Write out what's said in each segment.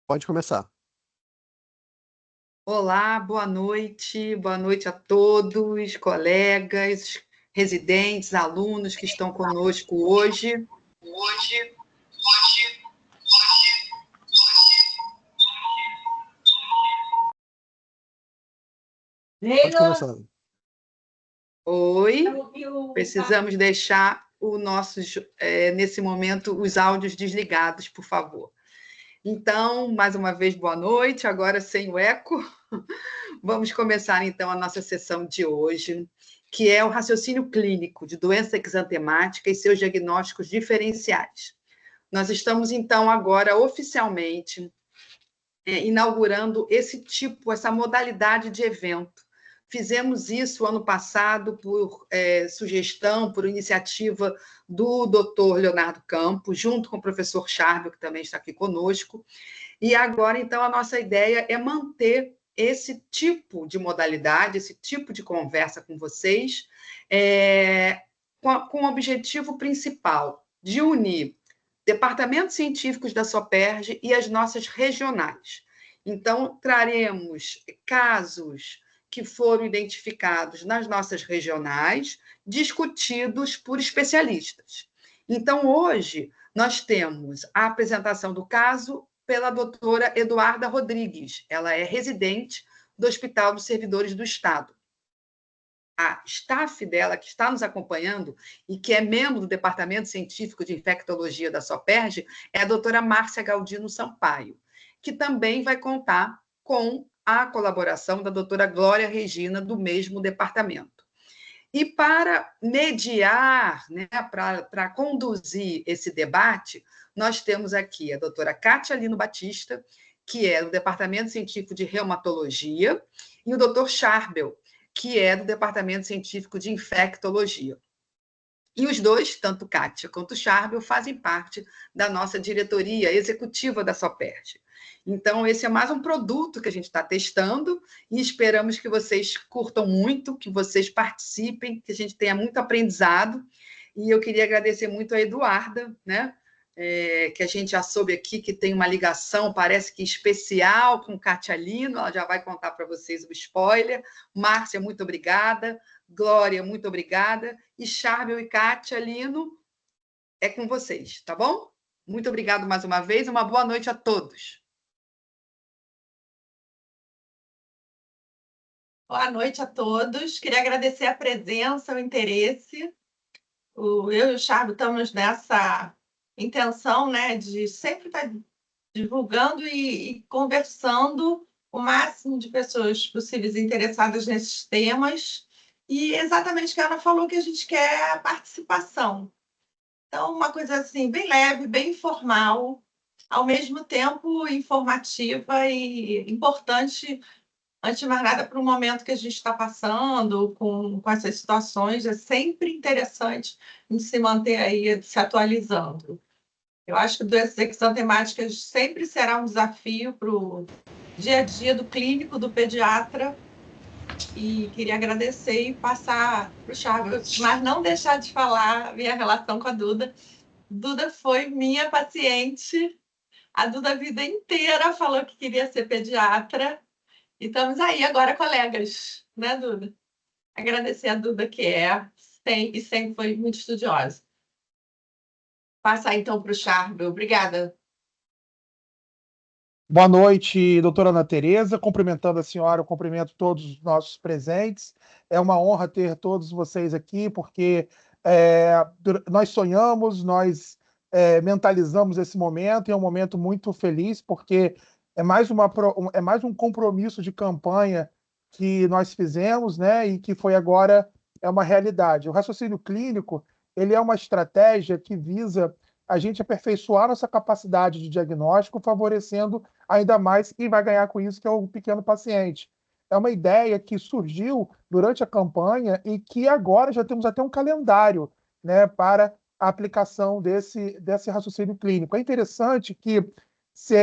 Pode começar. Olá, boa noite a todos, colegas, residentes, alunos que estão conosco hoje. Pode começar. Oi, precisamos deixar nesse momento, os áudios desligados, por favor. Então, mais uma vez, boa noite, agora sem o eco. Vamos começar, então, a nossa sessão de hoje, que é o raciocínio clínico de doença exantemática e seus diagnósticos diferenciais. Nós estamos, então, agora, oficialmente, inaugurando essa modalidade de evento. Fizemos isso ano passado por sugestão, por iniciativa do Dr. Leonardo Campos, junto com o professor Charbel, que também está aqui conosco. E agora, então, a nossa ideia é manter esse tipo de modalidade, esse tipo de conversa com vocês, com o objetivo principal de unir departamentos científicos da SOPERJ e as nossas regionais. Então, traremos casos que foram identificados nas nossas regionais, discutidos por especialistas. Então, hoje, nós temos a apresentação do caso pela doutora Eduarda Rodrigues. Ela é residente do Hospital dos Servidores do Estado. A staff dela, que está nos acompanhando e que é membro do Departamento Científico de Infectologia da SOPERJ, é a doutora Márcia Galdino Sampaio, que também vai contar com a colaboração da doutora Glória Regina, do mesmo departamento. E para mediar, né, para conduzir esse debate, nós temos aqui a doutora Kátia Lino Batista, que é do Departamento Científico de Reumatologia, e o doutor Charbel, que é do Departamento Científico de Infectologia. E os dois, tanto Kátia quanto Charbel, fazem parte da nossa diretoria executiva da SOPERJ. Então, esse é mais um produto que a gente está testando e esperamos que vocês curtam muito, que vocês participem, que a gente tenha muito aprendizado. E eu queria agradecer muito a Eduarda, né? Que a gente já soube aqui que tem uma ligação, parece que especial, com Kátia Lino, ela já vai contar para vocês o spoiler. Márcia, muito obrigada. Glória, muito obrigada. E Charbel e Kátia Lino, é com vocês, tá bom? Muito obrigado mais uma vez, uma boa noite a todos. Boa noite a todos. Queria agradecer a presença, o interesse. Eu e o Charbel estamos nessa intenção, né, de sempre estar divulgando e conversando o máximo de pessoas possíveis interessadas nesses temas. E exatamente o que a Ana falou, que a gente quer a participação. Então, uma coisa assim, bem leve, bem informal, ao mesmo tempo informativa e importante, antes de mais nada, para o momento que a gente está passando, com essas situações, é sempre interessante a gente se manter aí se atualizando. Eu acho que doenças exantemáticas sempre será um desafio para o dia a dia do clínico, do pediatra, e queria agradecer e passar para o Charbel, mas não deixar de falar a minha relação com a Duda. Duda foi minha paciente, a Duda a vida inteira falou que queria ser pediatra, e estamos aí agora colegas, né, Duda? Agradecer a Duda, que e sempre foi muito estudiosa. Passar então para o Charbel. Obrigada. Boa noite, doutora Ana Tereza. Cumprimentando a senhora, eu cumprimento todos os nossos presentes. É uma honra ter todos vocês aqui, porque nós sonhamos, nós mentalizamos esse momento, e é um momento muito feliz, porque é mais um compromisso de campanha que nós fizemos, né, e que foi agora uma realidade. O raciocínio clínico, ele é uma estratégia que visa a gente aperfeiçoar nossa capacidade de diagnóstico, favorecendo ainda mais quem vai ganhar com isso, que é o pequeno paciente. É uma ideia que surgiu durante a campanha e que agora já temos até um calendário, né, para a aplicação desse raciocínio clínico. É interessante que,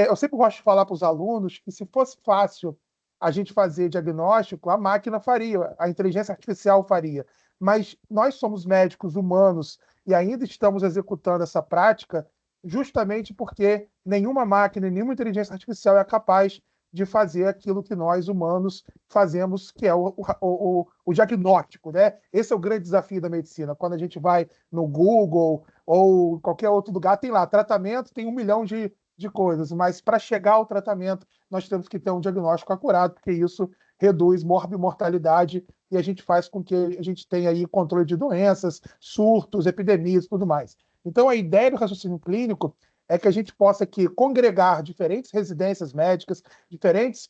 eu sempre gosto de falar para os alunos que, se fosse fácil a gente fazer diagnóstico, a máquina faria, a inteligência artificial faria. Mas nós somos médicos humanos e ainda estamos executando essa prática justamente porque nenhuma máquina, nenhuma inteligência artificial é capaz de fazer aquilo que nós, humanos, fazemos, que é o diagnóstico, né? Esse é o grande desafio da medicina. Quando a gente vai no Google ou qualquer outro lugar, tem lá tratamento, tem 1 milhão de coisas, mas para chegar ao tratamento, nós temos que ter um diagnóstico acurado, porque isso reduz mortalidade e a gente faz com que a gente tenha aí controle de doenças, surtos, epidemias e tudo mais. Então, a ideia do raciocínio clínico é que a gente possa aqui congregar diferentes residências médicas, diferentes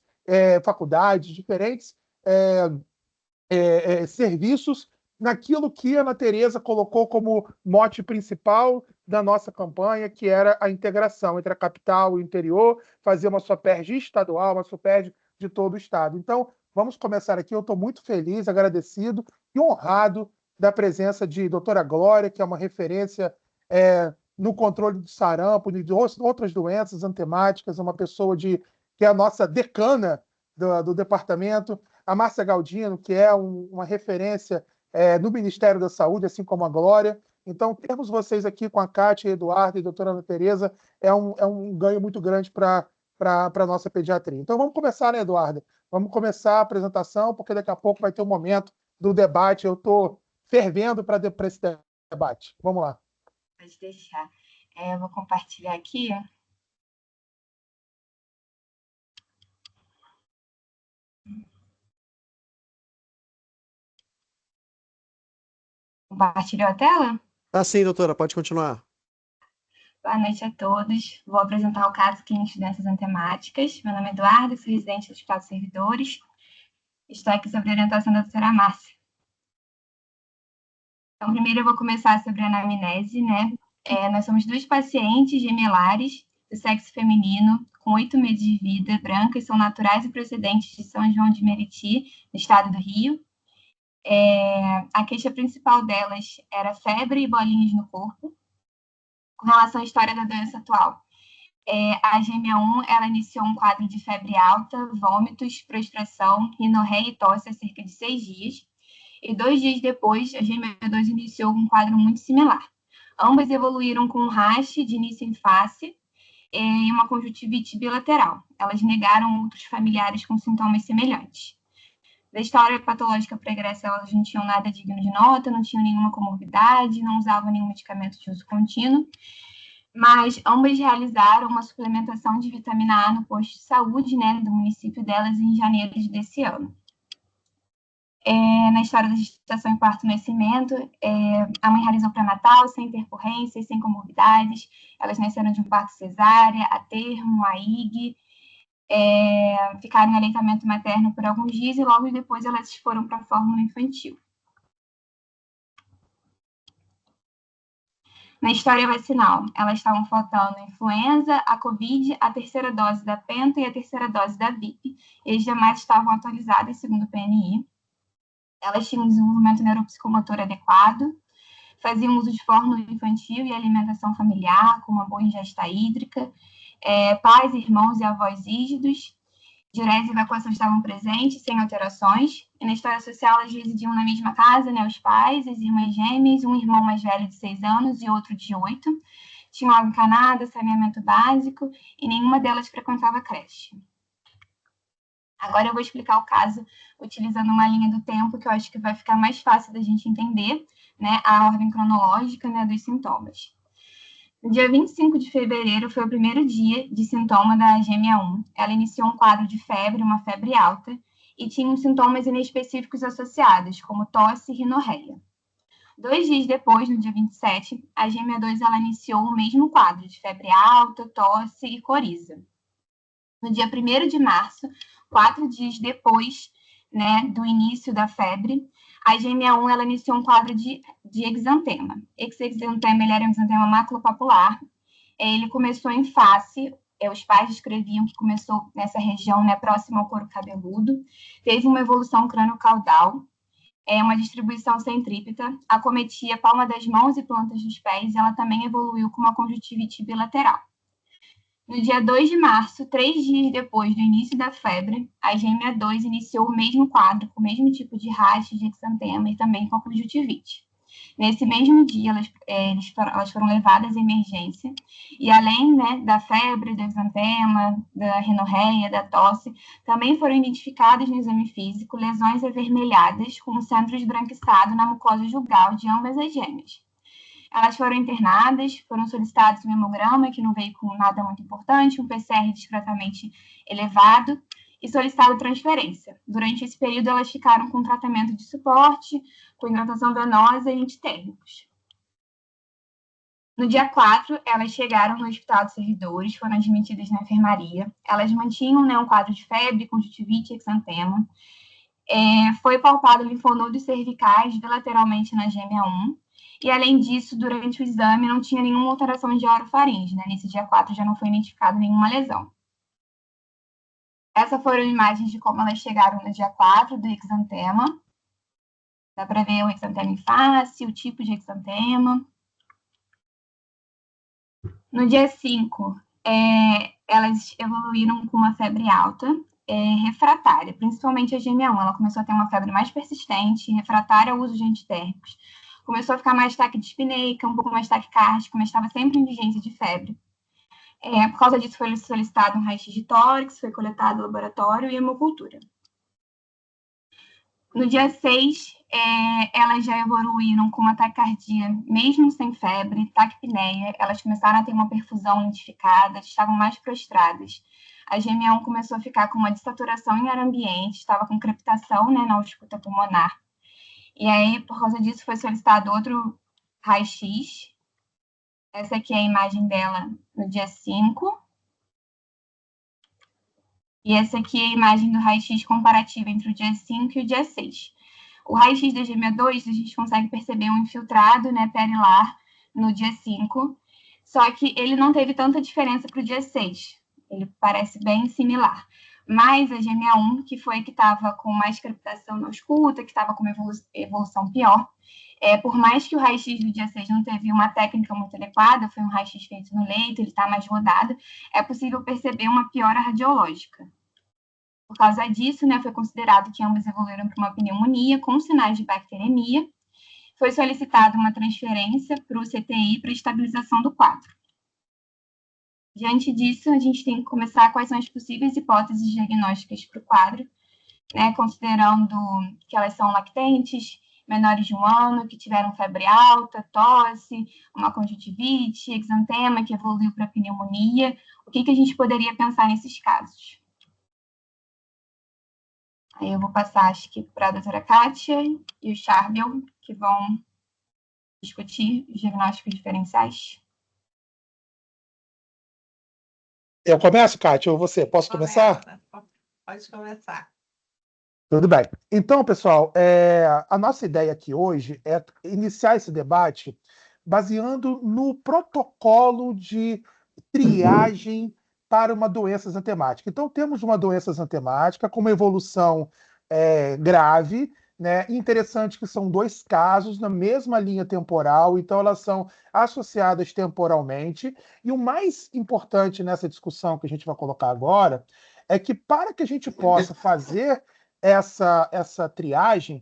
faculdades, diferentes serviços naquilo que a Ana Tereza colocou como mote principal da nossa campanha, que era a integração entre a capital e o interior, fazer uma SUAPERJ estadual, uma SUAPERJ de todo o estado. Então, vamos começar aqui. Eu estou muito feliz, agradecido e honrado da presença de doutora Glória, que é uma referência no controle do sarampo, de outras doenças antemáticas, uma pessoa que é a nossa decana do departamento, a Márcia Galdino, que é uma referência no Ministério da Saúde, assim como a Glória. Então, termos vocês aqui com a Kátia, Eduardo e a doutora Ana Tereza é um ganho muito grande para a nossa pediatria. Então, vamos começar, né, Eduardo? Vamos começar a apresentação, porque daqui a pouco vai ter um momento do debate. Eu estou fervendo para esse debate. Vamos lá. Pode deixar. Eu vou compartilhar aqui. Compartilhou a tela? Ah, sim, doutora, pode continuar. Boa noite a todos. Vou apresentar o caso clínico de doenças antemáticas. Meu nome é Eduardo, sou residente do Hospital dos Servidores. Estou aqui sob a orientação da doutora Márcia. Então, primeiro eu vou começar sobre a anamnese, né? Nós somos 2 pacientes gemelares do sexo feminino, com 8 meses de vida, brancas, são naturais e procedentes de São João de Meriti, no estado do Rio. A queixa principal delas era febre e bolinhas no corpo. Com relação à história da doença atual, a gêmea 1, ela iniciou um quadro de febre alta, vômitos, prostração, rinorreia e tosse há cerca de 6 dias. E 2 dias depois, a gêmea 2 iniciou um quadro muito similar. Ambas evoluíram com um raste de início em face e uma conjuntivite bilateral. Elas negaram outros familiares com sintomas semelhantes. Da história patológica pregressa, elas não tinham nada digno de nota, não tinham nenhuma comorbidade, não usavam nenhum medicamento de uso contínuo, mas ambas realizaram uma suplementação de vitamina A no posto de saúde, né, do município delas em janeiro desse ano. Na história da gestação e parto-nascimento, a mãe realizou pré-natal, sem intercorrências, sem comorbidades. Elas nasceram de um parto cesárea, a termo, a IG, ficaram em aleitamento materno por alguns dias e logo depois elas foram para a fórmula infantil. Na história vacinal, elas estavam faltando a influenza, a Covid, a 3ª dose da Penta e a 3ª dose da VIP, e as demais estavam atualizadas segundo o PNI. Elas tinham um desenvolvimento neuropsicomotor adequado, faziam uso de fórmula infantil e alimentação familiar, com uma boa ingesta hídrica, pais, irmãos e avós rígidos, diurese e evacuação estavam presentes, sem alterações. E na história social, elas residiam na mesma casa, né, os pais, as irmãs gêmeas, um irmão mais velho de 6 anos e outro de 8. Tinham água encanada, saneamento básico, e nenhuma delas frequentava creche. Agora eu vou explicar o caso utilizando uma linha do tempo, que eu acho que vai ficar mais fácil da gente entender, né, a ordem cronológica, né, dos sintomas. No dia 25 de fevereiro foi o primeiro dia de sintoma da gêmea 1. Ela iniciou um quadro de febre, uma febre alta, e tinha uns sintomas inespecíficos associados, como tosse e rinorreia. 2 dias depois, no dia 27, a gêmea 2 ela iniciou o mesmo quadro de febre alta, tosse e coriza. No dia 1º de março, 4 dias depois, né, do início da febre, a gêmea 1 ela iniciou um quadro de exantema. Esse exantema ele era um exantema maculopapular. Ele começou em face, os pais descreviam que começou nessa região, né, próxima ao couro cabeludo. Teve uma evolução crânio-caudal, uma distribuição centrípeta, acometia a palma das mãos e plantas dos pés, e ela também evoluiu com uma conjuntivite bilateral. No dia 2 de março, 3 dias depois do início da febre, a gêmea 2 iniciou o mesmo quadro, com o mesmo tipo de raste de exantema e também com a conjuntivite. Nesse mesmo dia, elas foram levadas à emergência, e além, né, da febre, do exantema, da rinorreia, da tosse, também foram identificadas no exame físico lesões avermelhadas com centro esbranquiçado na mucosa jugal de ambas as gêmeas. Elas foram internadas, foram solicitados um hemograma, que não veio com nada muito importante, um PCR discretamente elevado, e solicitado transferência. Durante esse período, elas ficaram com tratamento de suporte, com hidratação venosa e antitérmicos. No dia 4, elas chegaram no Hospital dos Servidores, foram admitidas na enfermaria. Elas mantinham, né, um quadro de febre, conjuntivite e exantema. Foi palpado linfonodos cervicais bilateralmente na gêmea 1. E, além disso, durante o exame, não tinha nenhuma alteração de orofaringe, né? Nesse dia 4 já não foi identificada nenhuma lesão. Essas foram imagens de como elas chegaram no dia 4 do exantema. Dá para ver o exantema em face, o tipo de exantema. No dia 5, elas evoluíram com uma febre alta, refratária, principalmente a gêmea 1. Ela começou a ter uma febre mais persistente, refratária ao uso de antitérmicos. Começou a ficar mais taquidispneica, um pouco mais taquicárdica, mas estava sempre em vigência de febre. Por causa disso, foi solicitado um raio-x de tórax, foi coletado laboratório e hemocultura. No dia 6, elas já evoluíram com uma taquicardia, mesmo sem febre, taquipneia. Elas começaram a ter uma perfusão lentificada, estavam mais prostradas. A gêmea 1 começou a ficar com uma dessaturação em ar ambiente, estava com crepitação, né, na ausculta pulmonar. E aí, por causa disso, foi solicitado outro raio-x. Essa aqui é a imagem dela no dia 5. E essa aqui é a imagem do raio-x comparativo entre o dia 5 e o dia 6. O raio-x da gêmea 2, a gente consegue perceber um infiltrado, né, perilar no dia 5, só que ele não teve tanta diferença para o dia 6. Ele parece bem similar. Mas a gêmea 1, que foi a que estava com mais crepitação na ausculta, que estava com uma evolução pior, por mais que o raio-x do dia 6 não teve uma técnica muito adequada, foi um raio-x feito no leito, ele está mais rodado, é possível perceber uma piora radiológica. Por causa disso, né, foi considerado que ambas evoluíram para uma pneumonia com sinais de bacteremia. Foi solicitada uma transferência para o CTI para estabilização do quadro. Diante disso, a gente tem que começar quais são as possíveis hipóteses diagnósticas para o quadro, né, considerando que elas são lactentes, menores de 1 ano, que tiveram febre alta, tosse, uma conjuntivite, exantema, que evoluiu para pneumonia. O que a gente poderia pensar nesses casos? Aí eu vou passar, acho que, para a doutora Kátia e o Charbel, que vão discutir os diagnósticos diferenciais. Eu começo, Kátia, ou você? Posso começar? Pode começar. Tudo bem. Então, pessoal, a nossa ideia aqui hoje é iniciar esse debate baseando no protocolo de triagem para uma doença exantemática. Então, temos uma doença exantemática com uma evolução grave, né? Interessante que são 2 casos na mesma linha temporal, então elas são associadas temporalmente. E o mais importante nessa discussão que a gente vai colocar agora é que, para que a gente possa fazer essa triagem,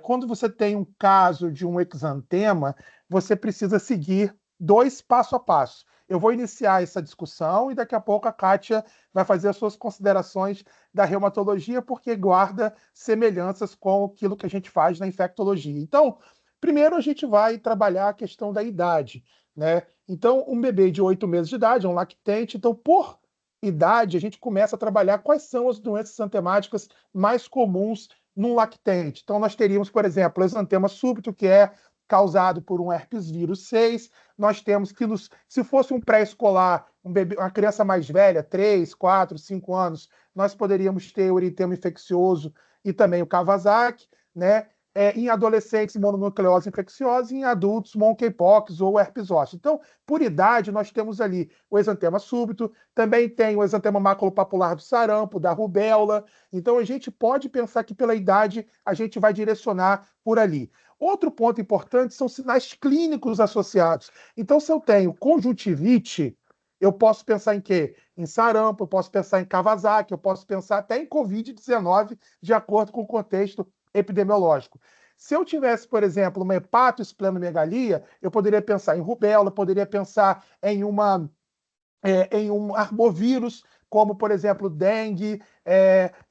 quando você tem um caso de um exantema, você precisa seguir 2 passo a passo. Eu vou iniciar essa discussão e daqui a pouco a Kátia vai fazer as suas considerações da reumatologia, porque guarda semelhanças com aquilo que a gente faz na infectologia. Então, primeiro a gente vai trabalhar a questão da idade, né? Então, um bebê de 8 meses de idade, um lactente, então, por idade, a gente começa a trabalhar quais são as doenças exantemáticas mais comuns num lactente. Então, nós teríamos, por exemplo, o exantema súbito, que é causado por um herpes vírus 6. Nós temos que, se fosse um pré-escolar, uma criança mais velha, 3, 4, 5 anos, nós poderíamos ter o eritema infeccioso e também o Kawasaki, né? Em adolescentes, mononucleose infecciosa, e em adultos, monkeypox ou herpes zoster. Então, por idade, nós temos ali o exantema súbito, também tem o exantema maculopapular do sarampo, da rubéola. Então, a gente pode pensar que pela idade a gente vai direcionar por ali. Outro ponto importante são sinais clínicos associados. Então, se eu tenho conjuntivite, eu posso pensar em quê? Em sarampo, eu posso pensar em Kawasaki, eu posso pensar até em Covid-19, de acordo com o contexto epidemiológico. Se eu tivesse, por exemplo, uma hepatoesplenomegalia, eu poderia pensar em rubéola, poderia pensar em um arbovírus, como, por exemplo, dengue,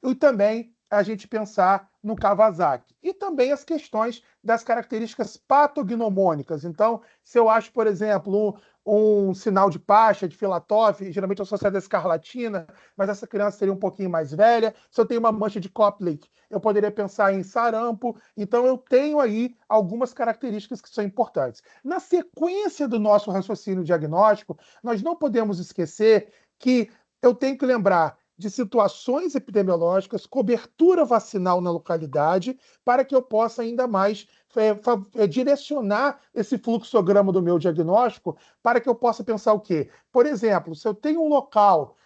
e também a gente pensar no Kawasaki. E também as questões das características patognomônicas. Então, se eu acho, por exemplo, um sinal de Pacha, de Filatov, geralmente associado à escarlatina, mas essa criança seria um pouquinho mais velha. Se eu tenho uma mancha de Koplik, eu poderia pensar em sarampo. Então, eu tenho aí algumas características que são importantes. Na sequência do nosso raciocínio diagnóstico, nós não podemos esquecer que eu tenho que lembrar de situações epidemiológicas, cobertura vacinal na localidade, para que eu possa ainda mais direcionar esse fluxograma do meu diagnóstico, para que eu possa pensar o quê? Por exemplo, se eu tenho um local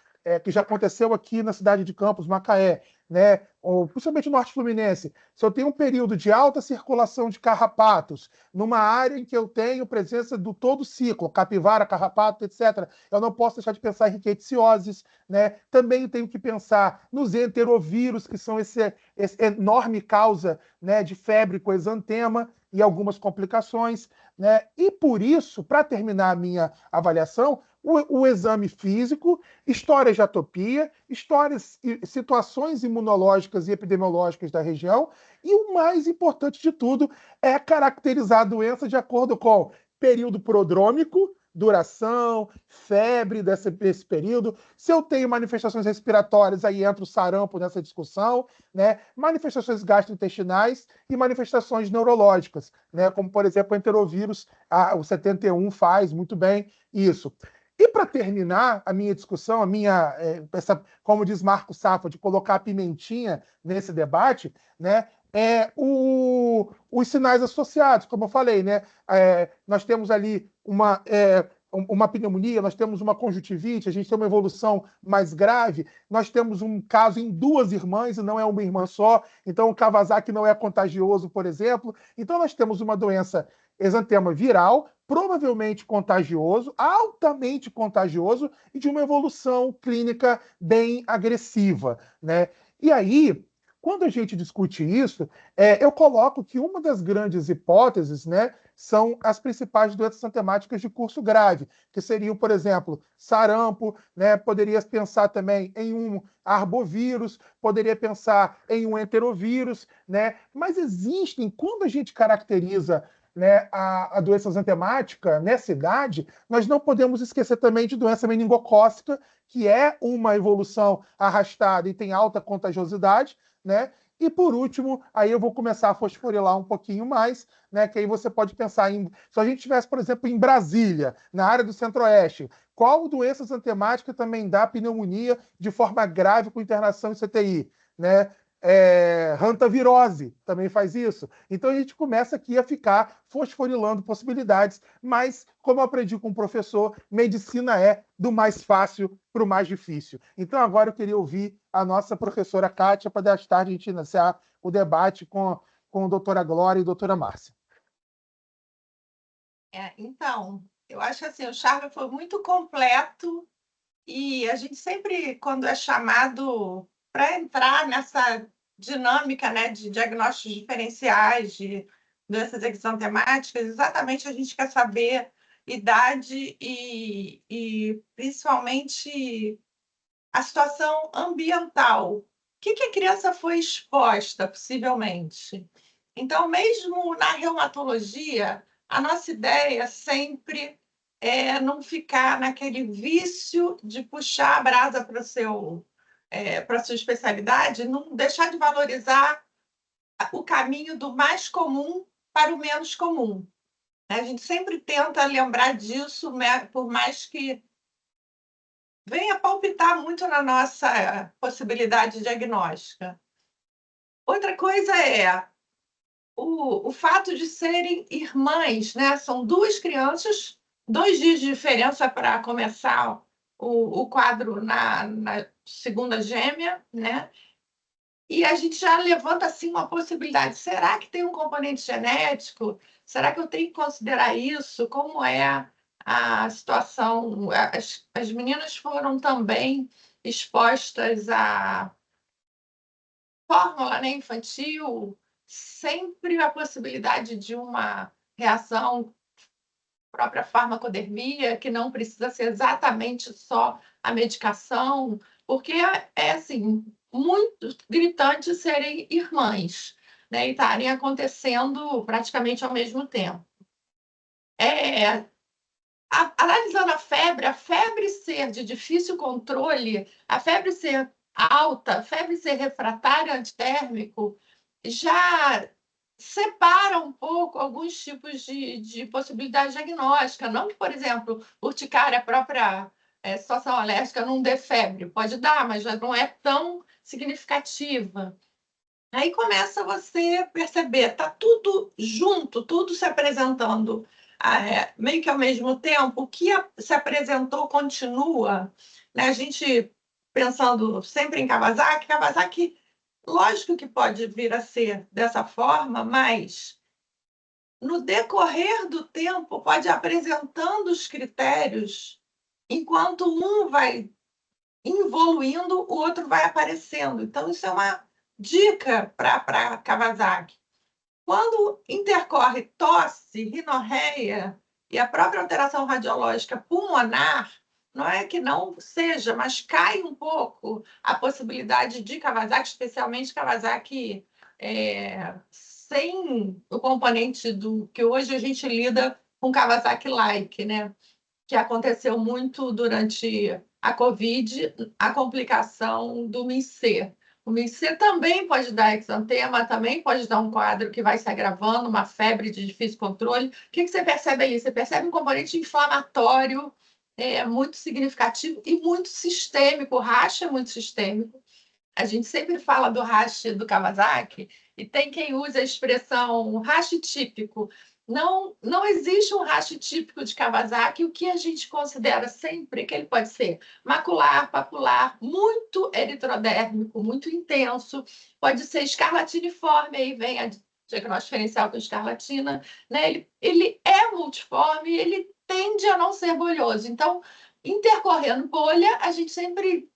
que já aconteceu aqui na cidade de Campos, Macaé, né, ou principalmente no Norte Fluminense, se eu tenho um período de alta circulação de carrapatos, numa área em que eu tenho presença do todo ciclo, capivara, carrapato, etc., eu não posso deixar de pensar em rickettsiosis, né? Também tenho que pensar nos enterovírus, que são esse enorme causa, né, de febre com exantema e algumas complicações, né? E por isso, para terminar a minha avaliação, o exame físico, histórias de atopia, situações imunológicas e epidemiológicas da região, e o mais importante de tudo é caracterizar a doença de acordo com período prodrômico, duração, febre desse período. Se eu tenho manifestações respiratórias, aí entra o sarampo nessa discussão, né? Manifestações gastrointestinais e manifestações neurológicas, né? Como, por exemplo, o enterovírus, o 71 faz muito bem isso. E para terminar a minha discussão, como diz Marco Safo, de colocar a pimentinha nesse debate, né, os sinais associados, como eu falei, né, nós temos ali uma pneumonia, nós temos uma conjuntivite, a gente tem uma evolução mais grave, nós temos um caso em 2 irmãs e não é uma irmã só, então o Kawasaki não é contagioso, por exemplo. Então nós temos uma doença exantema viral, provavelmente contagioso, altamente contagioso e de uma evolução clínica bem agressiva, né? E aí, quando a gente discute isso, eu coloco que uma das grandes hipóteses, né, são as principais doenças antemáticas de curso grave, que seriam, por exemplo, sarampo, né, poderia pensar também em um arbovírus, poderia pensar em um enterovírus, né, mas existem, quando a gente caracteriza, né, a doença antemática nessa idade, nós não podemos esquecer também de doença meningocócica, que é uma evolução arrastada e tem alta contagiosidade, né? E por último, aí eu vou começar a fosforilar um pouquinho mais, né? Que aí você pode pensar em, se a gente tivesse, por exemplo, em Brasília, na área do Centro-Oeste, qual doença antemática também dá pneumonia de forma grave com internação em CTI, né? Hantavirose também faz isso. Então a gente começa aqui a ficar fosforilando possibilidades, mas, como eu aprendi com o professor, medicina é do mais fácil para o mais difícil. Então agora eu queria ouvir a nossa professora Kátia para mais tarde a gente iniciar o debate com a doutora Glória e a doutora Márcia. Então, eu acho que assim, o Charme foi muito completo e a gente sempre, quando é chamado para entrar nessa dinâmica, né, de diagnósticos diferenciais, de doenças exantemáticas, exatamente a gente quer saber idade e principalmente a situação ambiental. O que a criança foi exposta, possivelmente? Então, mesmo na reumatologia, a nossa ideia sempre é não ficar naquele vício de puxar a brasa para a sua especialidade, não deixar de valorizar o caminho do mais comum para o menos comum. A gente sempre tenta lembrar disso, por mais que venha palpitar muito na nossa possibilidade diagnóstica. Outra coisa é o fato de serem irmãs, né? São 2 crianças, 2 dias de diferença para começar o quadro na segunda gêmea, né? E a gente já levanta assim uma possibilidade. Será que tem um componente genético? Será que eu tenho que considerar isso? Como é a situação? As meninas foram também expostas à fórmula, né, infantil, sempre a possibilidade de uma reação própria farmacodermia, que não precisa ser exatamente só a medicação, porque é assim, muito gritante serem irmãs, né, e estarem acontecendo praticamente ao mesmo tempo. Analisando a febre ser de difícil controle, a febre ser alta, a febre ser refratária antitérmico, já separa um pouco alguns tipos de possibilidade diagnóstica. Não que, por exemplo, urticária própria situação alérgica não dê febre. Pode dar, mas já não é tão significativa. Aí começa você perceber, está tudo junto, tudo se apresentando meio que ao mesmo tempo. O que se apresentou continua. Né? A gente pensando sempre em Kawasaki, lógico que pode vir a ser dessa forma, mas no decorrer do tempo pode ir apresentando os critérios, enquanto um vai evoluindo, o outro vai aparecendo. Então, isso é uma dica para Kawasaki. Quando intercorre tosse, rinorreia e a própria alteração radiológica pulmonar, não é que não seja, mas cai um pouco a possibilidade de Kawasaki, especialmente Kawasaki sem o componente do que hoje a gente lida com Kawasaki-like, né? Que aconteceu muito durante a Covid, a complicação do MIC-C. O MIC-C também pode dar exantema, também pode dar um quadro que vai se agravando, uma febre de difícil controle. O que você percebe aí? Você percebe um componente inflamatório muito significativo e muito sistêmico. O rash é muito sistêmico. A gente sempre fala do rash do Kawasaki e tem quem usa a expressão rash típico. Não existe um rash típico de Kawasaki. O que a gente considera sempre que ele pode ser macular, papular, muito eritrodérmico, muito intenso, pode ser escarlatiniforme, aí vem a diagnóstico diferencial com escarlatina, né? Ele é multiforme, ele tende a não ser bolhoso. Então, intercorrendo bolha, a gente sempre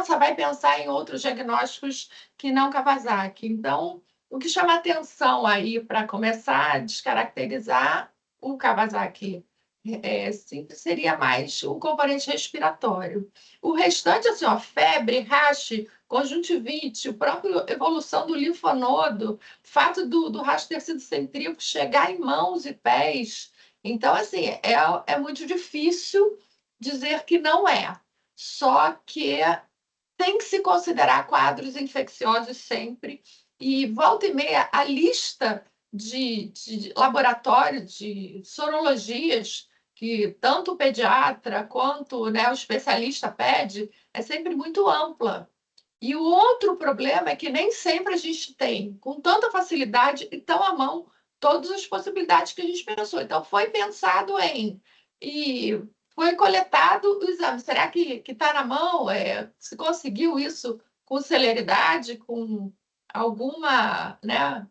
vai pensar em outros diagnósticos que não Kawasaki. Então, o que chama atenção aí para começar a descaracterizar o Kawasaki sempre seria mais o componente respiratório. O restante, assim, ó, febre, rash, conjuntivite, a própria evolução do linfonodo, fato do rash ter sido centrífugo chegar em mãos e pés. Então, assim, é muito difícil dizer que não é. Só que tem que se considerar quadros infecciosos sempre. E volta e meia, a lista de laboratório, de sorologias, que tanto o pediatra quanto, né, o especialista pede, é sempre muito ampla. E o outro problema é que nem sempre a gente tem, com tanta facilidade e tão à mão, todas as possibilidades que a gente pensou. Então, foi pensado e foi coletado o exame. Será que está na mão? Se conseguiu isso com celeridade, com alguma, né,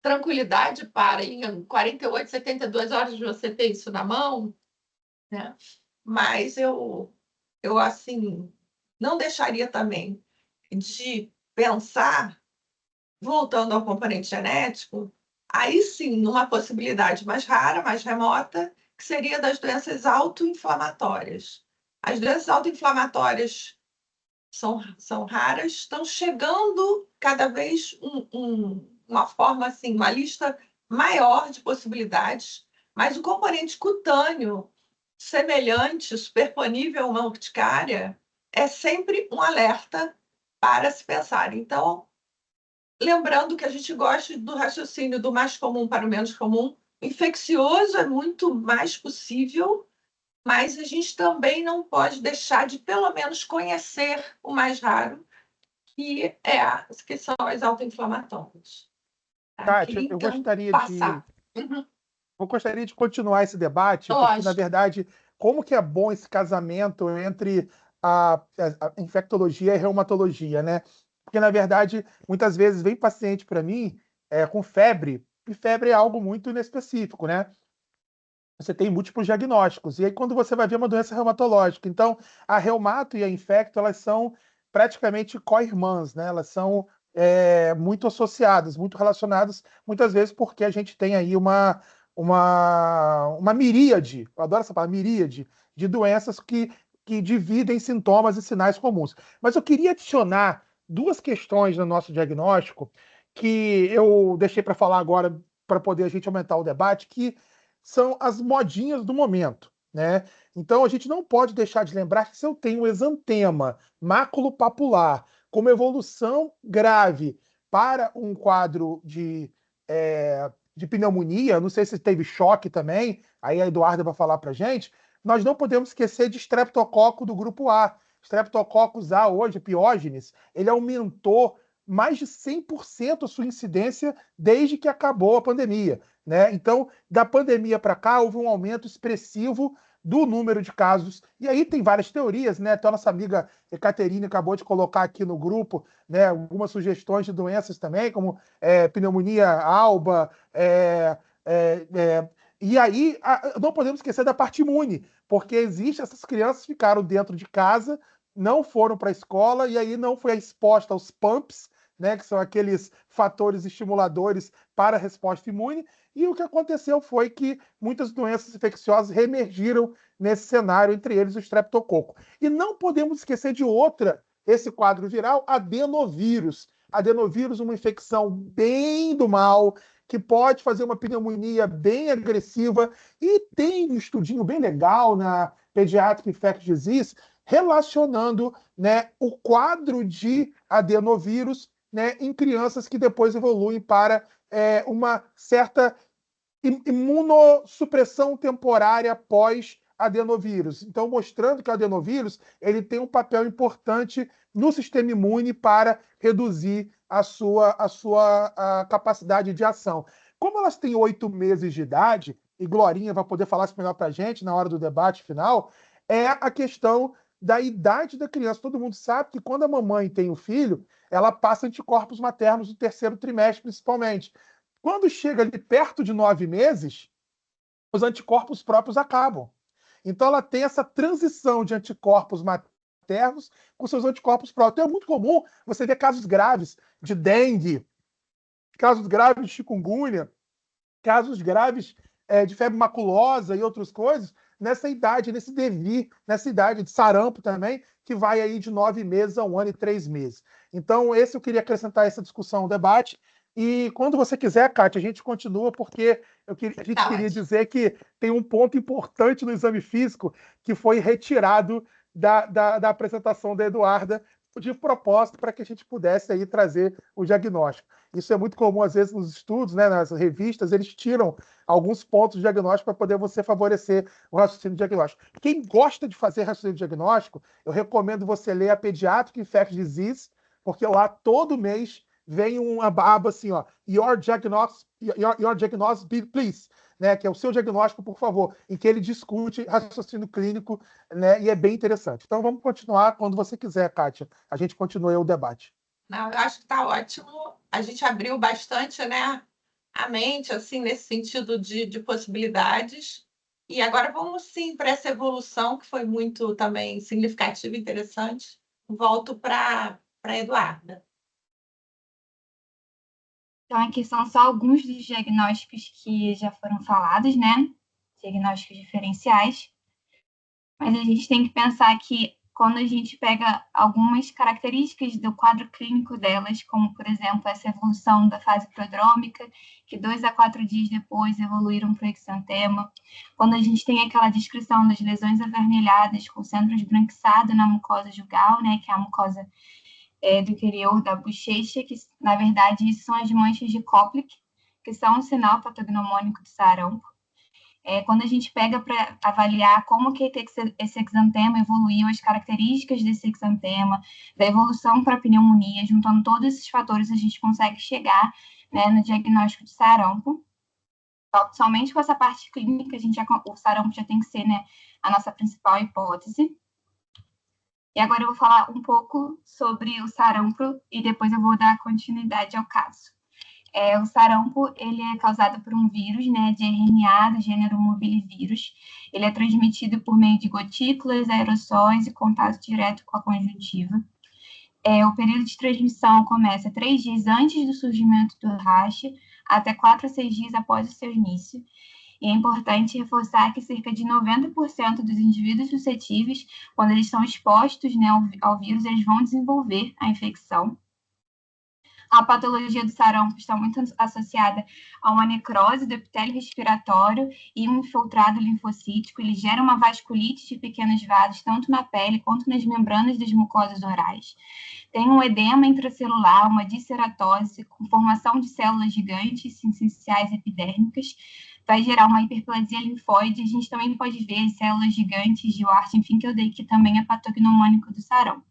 tranquilidade para, em 48, 72 horas, você ter isso na mão? Né? Mas eu assim, não deixaria também de pensar, voltando ao componente genético, aí sim, numa possibilidade mais rara, mais remota, que seria das doenças autoinflamatórias. As doenças autoinflamatórias são raras, estão chegando cada vez uma forma, assim, uma lista maior de possibilidades, mas o componente cutâneo, semelhante, superponível a uma urticária, é sempre um alerta para se pensar. Então, lembrando que a gente gosta do raciocínio do mais comum para o menos comum, infeccioso é muito mais possível, mas a gente também não pode deixar de, pelo menos, conhecer o mais raro, que são as autoinflamatórias. Tá? Kátia, Então, eu gostaria de continuar esse debate, porque, na verdade, como que é bom esse casamento entre a infectologia e a reumatologia, né? Porque, na verdade, muitas vezes vem paciente para mim com febre, e febre é algo muito inespecífico, né? Você tem múltiplos diagnósticos, e aí quando você vai ver uma doença reumatológica, então a reumato e a infecto, elas são praticamente co-irmãs, né? Elas são muito associadas, muito relacionadas, muitas vezes porque a gente tem aí uma miríade, eu adoro essa palavra, miríade, de doenças que dividem sintomas e sinais comuns. Mas eu queria adicionar duas questões no nosso diagnóstico que eu deixei para falar agora para poder a gente aumentar o debate, que são as modinhas do momento, né? Então a gente não pode deixar de lembrar que se eu tenho exantema maculopapular como evolução grave para um quadro de pneumonia, não sei se teve choque também, aí a Eduarda vai falar para a gente, nós não podemos esquecer de estreptococo do grupo A. Streptococcus A hoje, Piógenes, ele aumentou mais de 100% a sua incidência desde que acabou a pandemia, né? Então, da pandemia para cá, houve um aumento expressivo do número de casos. E aí tem várias teorias, né? Até a nossa amiga Ecaterine acabou de colocar aqui no grupo, né, algumas sugestões de doenças também, como pneumonia alba, e aí não podemos esquecer da parte imune, porque essas crianças ficaram dentro de casa, não foram para a escola, e aí não foi exposta aos pumps, né, que são aqueles fatores estimuladores para a resposta imune, e o que aconteceu foi que muitas doenças infecciosas reemergiram nesse cenário, entre eles o streptococo. E não podemos esquecer de outra, esse quadro viral, adenovírus. Adenovírus, uma infecção bem do mal, que pode fazer uma pneumonia bem agressiva, e tem um estudinho bem legal na Pediatric Infectious Disease relacionando, né, o quadro de adenovírus, né, em crianças que depois evoluem para uma certa imunossupressão temporária pós-adenovírus. Então, mostrando que o adenovírus ele tem um papel importante no sistema imune para reduzir a sua capacidade de ação. Como elas têm 8 meses de idade, e Glorinha vai poder falar isso melhor para a gente na hora do debate final, é a questão da idade da criança. Todo mundo sabe que quando a mamãe tem o filho, ela passa anticorpos maternos no terceiro trimestre, principalmente. Quando chega ali perto de 9 meses, os anticorpos próprios acabam. Então ela tem essa transição de anticorpos maternos com seus anticorpos próprios. Então é muito comum você ver casos graves de dengue, casos graves de chikungunya, casos graves de febre maculosa e outras coisas, nessa idade, nesse devir, nessa idade de sarampo também, que vai aí de 9 meses a 1 ano e 3 meses. Então, eu queria acrescentar essa discussão ao debate. E quando você quiser, Kátia, a gente continua, porque a gente queria dizer que tem um ponto importante no exame físico que foi retirado da apresentação da Eduarda, de propósito, para que a gente pudesse aí trazer o diagnóstico. Isso é muito comum, às vezes, nos estudos, né, nas revistas, eles tiram alguns pontos de diagnóstico para poder você favorecer o raciocínio diagnóstico. Quem gosta de fazer raciocínio diagnóstico, eu recomendo você ler a Pediatric Infectious Disease, porque lá todo mês vem uma aba assim, ó, your diagnosis, please, né, que é o seu diagnóstico, por favor, em que ele discute raciocínio clínico, né, e é bem interessante. Então vamos continuar quando você quiser, Kátia. A gente continua o debate. Não, eu acho que está ótimo. A gente abriu bastante, né, a mente, assim, nesse sentido de possibilidades. E agora vamos, sim, para essa evolução, que foi muito também significativa e interessante. Volto para a Eduarda. Então, aqui são só alguns dos diagnósticos que já foram falados, né? Diagnósticos diferenciais. Mas a gente tem que pensar que quando a gente pega algumas características do quadro clínico delas, como, por exemplo, essa evolução da fase prodrômica, que 2 a 4 dias depois evoluíram para o exantema, quando a gente tem aquela descrição das lesões avermelhadas com centro esbranquiçado na mucosa jugal, né, que é a mucosa do interior da bochecha, que, na verdade, isso são as manchas de Koplik, que são um sinal patognomônico do sarampo. Quando a gente pega para avaliar como que esse exantema evoluiu, as características desse exantema, da evolução para a pneumonia, juntando todos esses fatores, a gente consegue chegar, né, no diagnóstico de sarampo. Somente com essa parte clínica, o sarampo já tem que ser, né, a nossa principal hipótese. E agora eu vou falar um pouco sobre o sarampo e depois eu vou dar continuidade ao caso. O sarampo, ele é causado por um vírus, né, de RNA do gênero morbilivírus. Ele é transmitido por meio de gotículas, aerossóis e contato direto com a conjuntiva. O período de transmissão começa 3 dias antes do surgimento do rash, até 4 a 6 dias após o seu início. E é importante reforçar que cerca de 90% dos indivíduos suscetíveis, quando eles são expostos, né, ao vírus, eles vão desenvolver a infecção. A patologia do sarampo está muito associada a uma necrose do epitélio respiratório e um infiltrado linfocítico. Ele gera uma vasculite de pequenos vasos, tanto na pele quanto nas membranas das mucosas orais. Tem um edema intracelular, uma disceratose, com formação de células gigantes, essenciais epidérmicas. Vai gerar uma hiperplasia linfóide. A gente também pode ver células gigantes de Wart, enfim, que eu dei, que também é patognomônico do sarampo.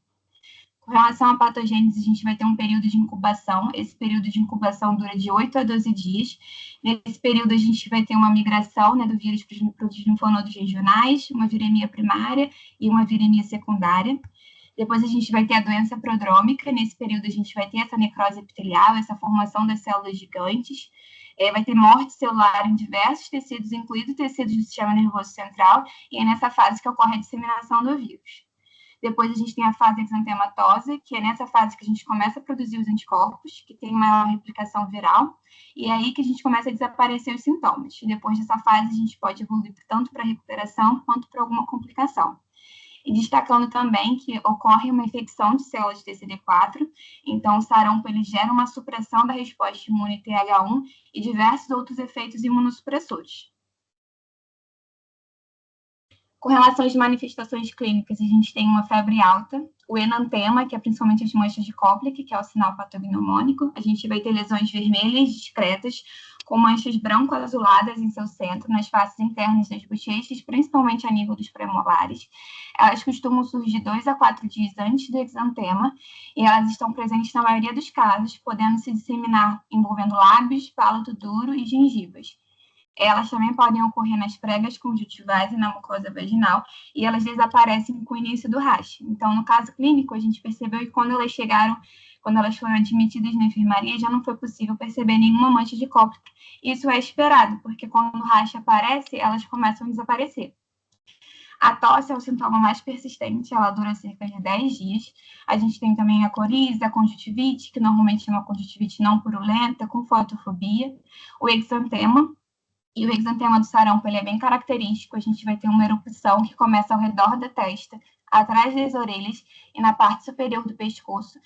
Com relação à patogênese, a gente vai ter um período de incubação. Esse período de incubação dura de 8 a 12 dias. Nesse período, a gente vai ter uma migração, né, do vírus para os linfonodos regionais, uma viremia primária e uma viremia secundária. Depois, a gente vai ter a doença prodrômica. Nesse período, a gente vai ter essa necrose epitelial, essa formação das células gigantes. Vai ter morte celular em diversos tecidos, incluindo tecidos do sistema nervoso central, e é nessa fase que ocorre a disseminação do vírus. Depois a gente tem a fase exantematose, que é nessa fase que a gente começa a produzir os anticorpos, que tem maior replicação viral, e é aí que a gente começa a desaparecer os sintomas. E depois dessa fase, a gente pode evoluir tanto para recuperação quanto para alguma complicação. E destacando também que ocorre uma infecção de células de TCD4, então o sarampo ele gera uma supressão da resposta imune TH1 e diversos outros efeitos imunossupressores. Com relação às manifestações clínicas, a gente tem uma febre alta, o enantema, que é principalmente as manchas de Koplik, que é o sinal patognomônico. A gente vai ter lesões vermelhas discretas, com manchas branco-azuladas em seu centro, nas faces internas das bochechas, principalmente a nível dos premolares. Elas costumam surgir 2 a 4 dias antes do exantema, e elas estão presentes na maioria dos casos, podendo se disseminar envolvendo lábios, palato duro e gengivas. Elas também podem ocorrer nas pregas conjuntivais e na mucosa vaginal, e elas desaparecem com o início do rash. Então, no caso clínico, a gente percebeu que quando elas foram admitidas na enfermaria, já não foi possível perceber nenhuma mancha de Koplik. Isso é esperado, porque quando o rash aparece, elas começam a desaparecer. A tosse é o sintoma mais persistente, ela dura cerca de 10 dias. A gente tem também a coriza, a conjuntivite, que normalmente é uma conjuntivite não purulenta, com fotofobia, o exantema. E o exantema do sarampo ele é bem característico. A gente vai ter uma erupção que começa ao redor da testa, atrás das orelhas e na parte superior do pescoço.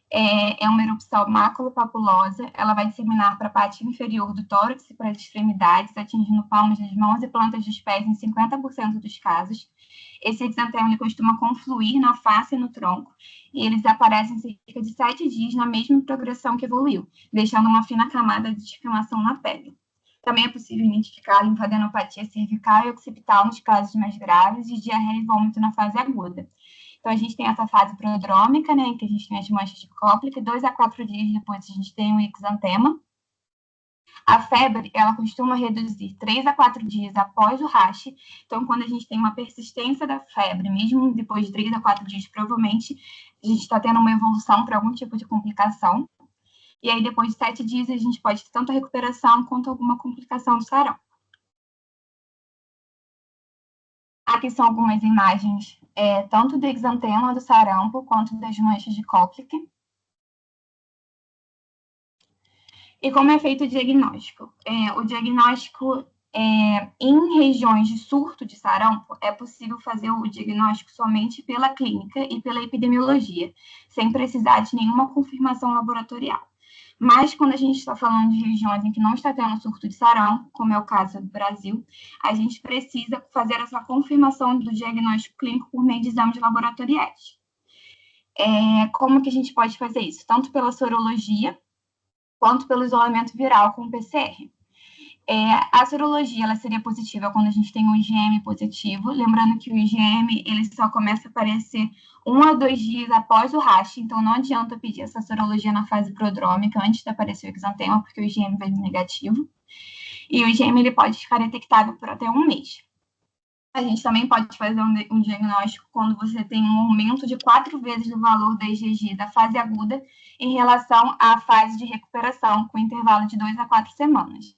É uma erupção maculopapulosa. Ela vai disseminar para a parte inferior do tórax e para as extremidades, atingindo palmas das mãos e plantas dos pés em 50% dos casos. Esse exantema ele costuma confluir na face e no tronco, e eles aparecem cerca de 7 dias na mesma progressão que evoluiu, deixando uma fina camada de descamação na pele. Também é possível identificar a linfadenopatia cervical e occipital nos casos mais graves e diarreia e vômito na fase aguda. Então, a gente tem essa fase prodrômica, né, em que a gente tem as manchas de Koplik, 2 a 4 dias depois a gente tem o exantema. A febre, ela costuma reduzir 3 a 4 dias após o rash. Então, quando a gente tem uma persistência da febre, mesmo depois de 3 a 4 dias, provavelmente a gente está tendo uma evolução para algum tipo de complicação. E aí, depois de 7 dias, a gente pode ter tanto a recuperação quanto alguma complicação do sarampo. Aqui são algumas imagens, tanto do exantema do sarampo, quanto das manchas de Koplik. E como é feito o diagnóstico? O diagnóstico, em regiões de surto de sarampo, é possível fazer o diagnóstico somente pela clínica e pela epidemiologia, sem precisar de nenhuma confirmação laboratorial. Mas, quando a gente está falando de regiões em que não está tendo surto de sarampo, como é o caso do Brasil, a gente precisa fazer essa confirmação do diagnóstico clínico por meio de exames laboratoriais. Como que a gente pode fazer isso? Tanto pela sorologia, quanto pelo isolamento viral com PCR. A sorologia ela seria positiva quando a gente tem um IgM positivo, lembrando que o IgM ele só começa a aparecer 1 a 2 dias após o rash, então não adianta pedir essa sorologia na fase prodrômica antes de aparecer o exantema, porque o IgM vai vir negativo. E o IgM ele pode ficar detectado por até 1 mês. A gente também pode fazer um diagnóstico quando você tem um aumento de 4 vezes do valor da IgG da fase aguda em relação à fase de recuperação, com intervalo de 2 a 4 semanas.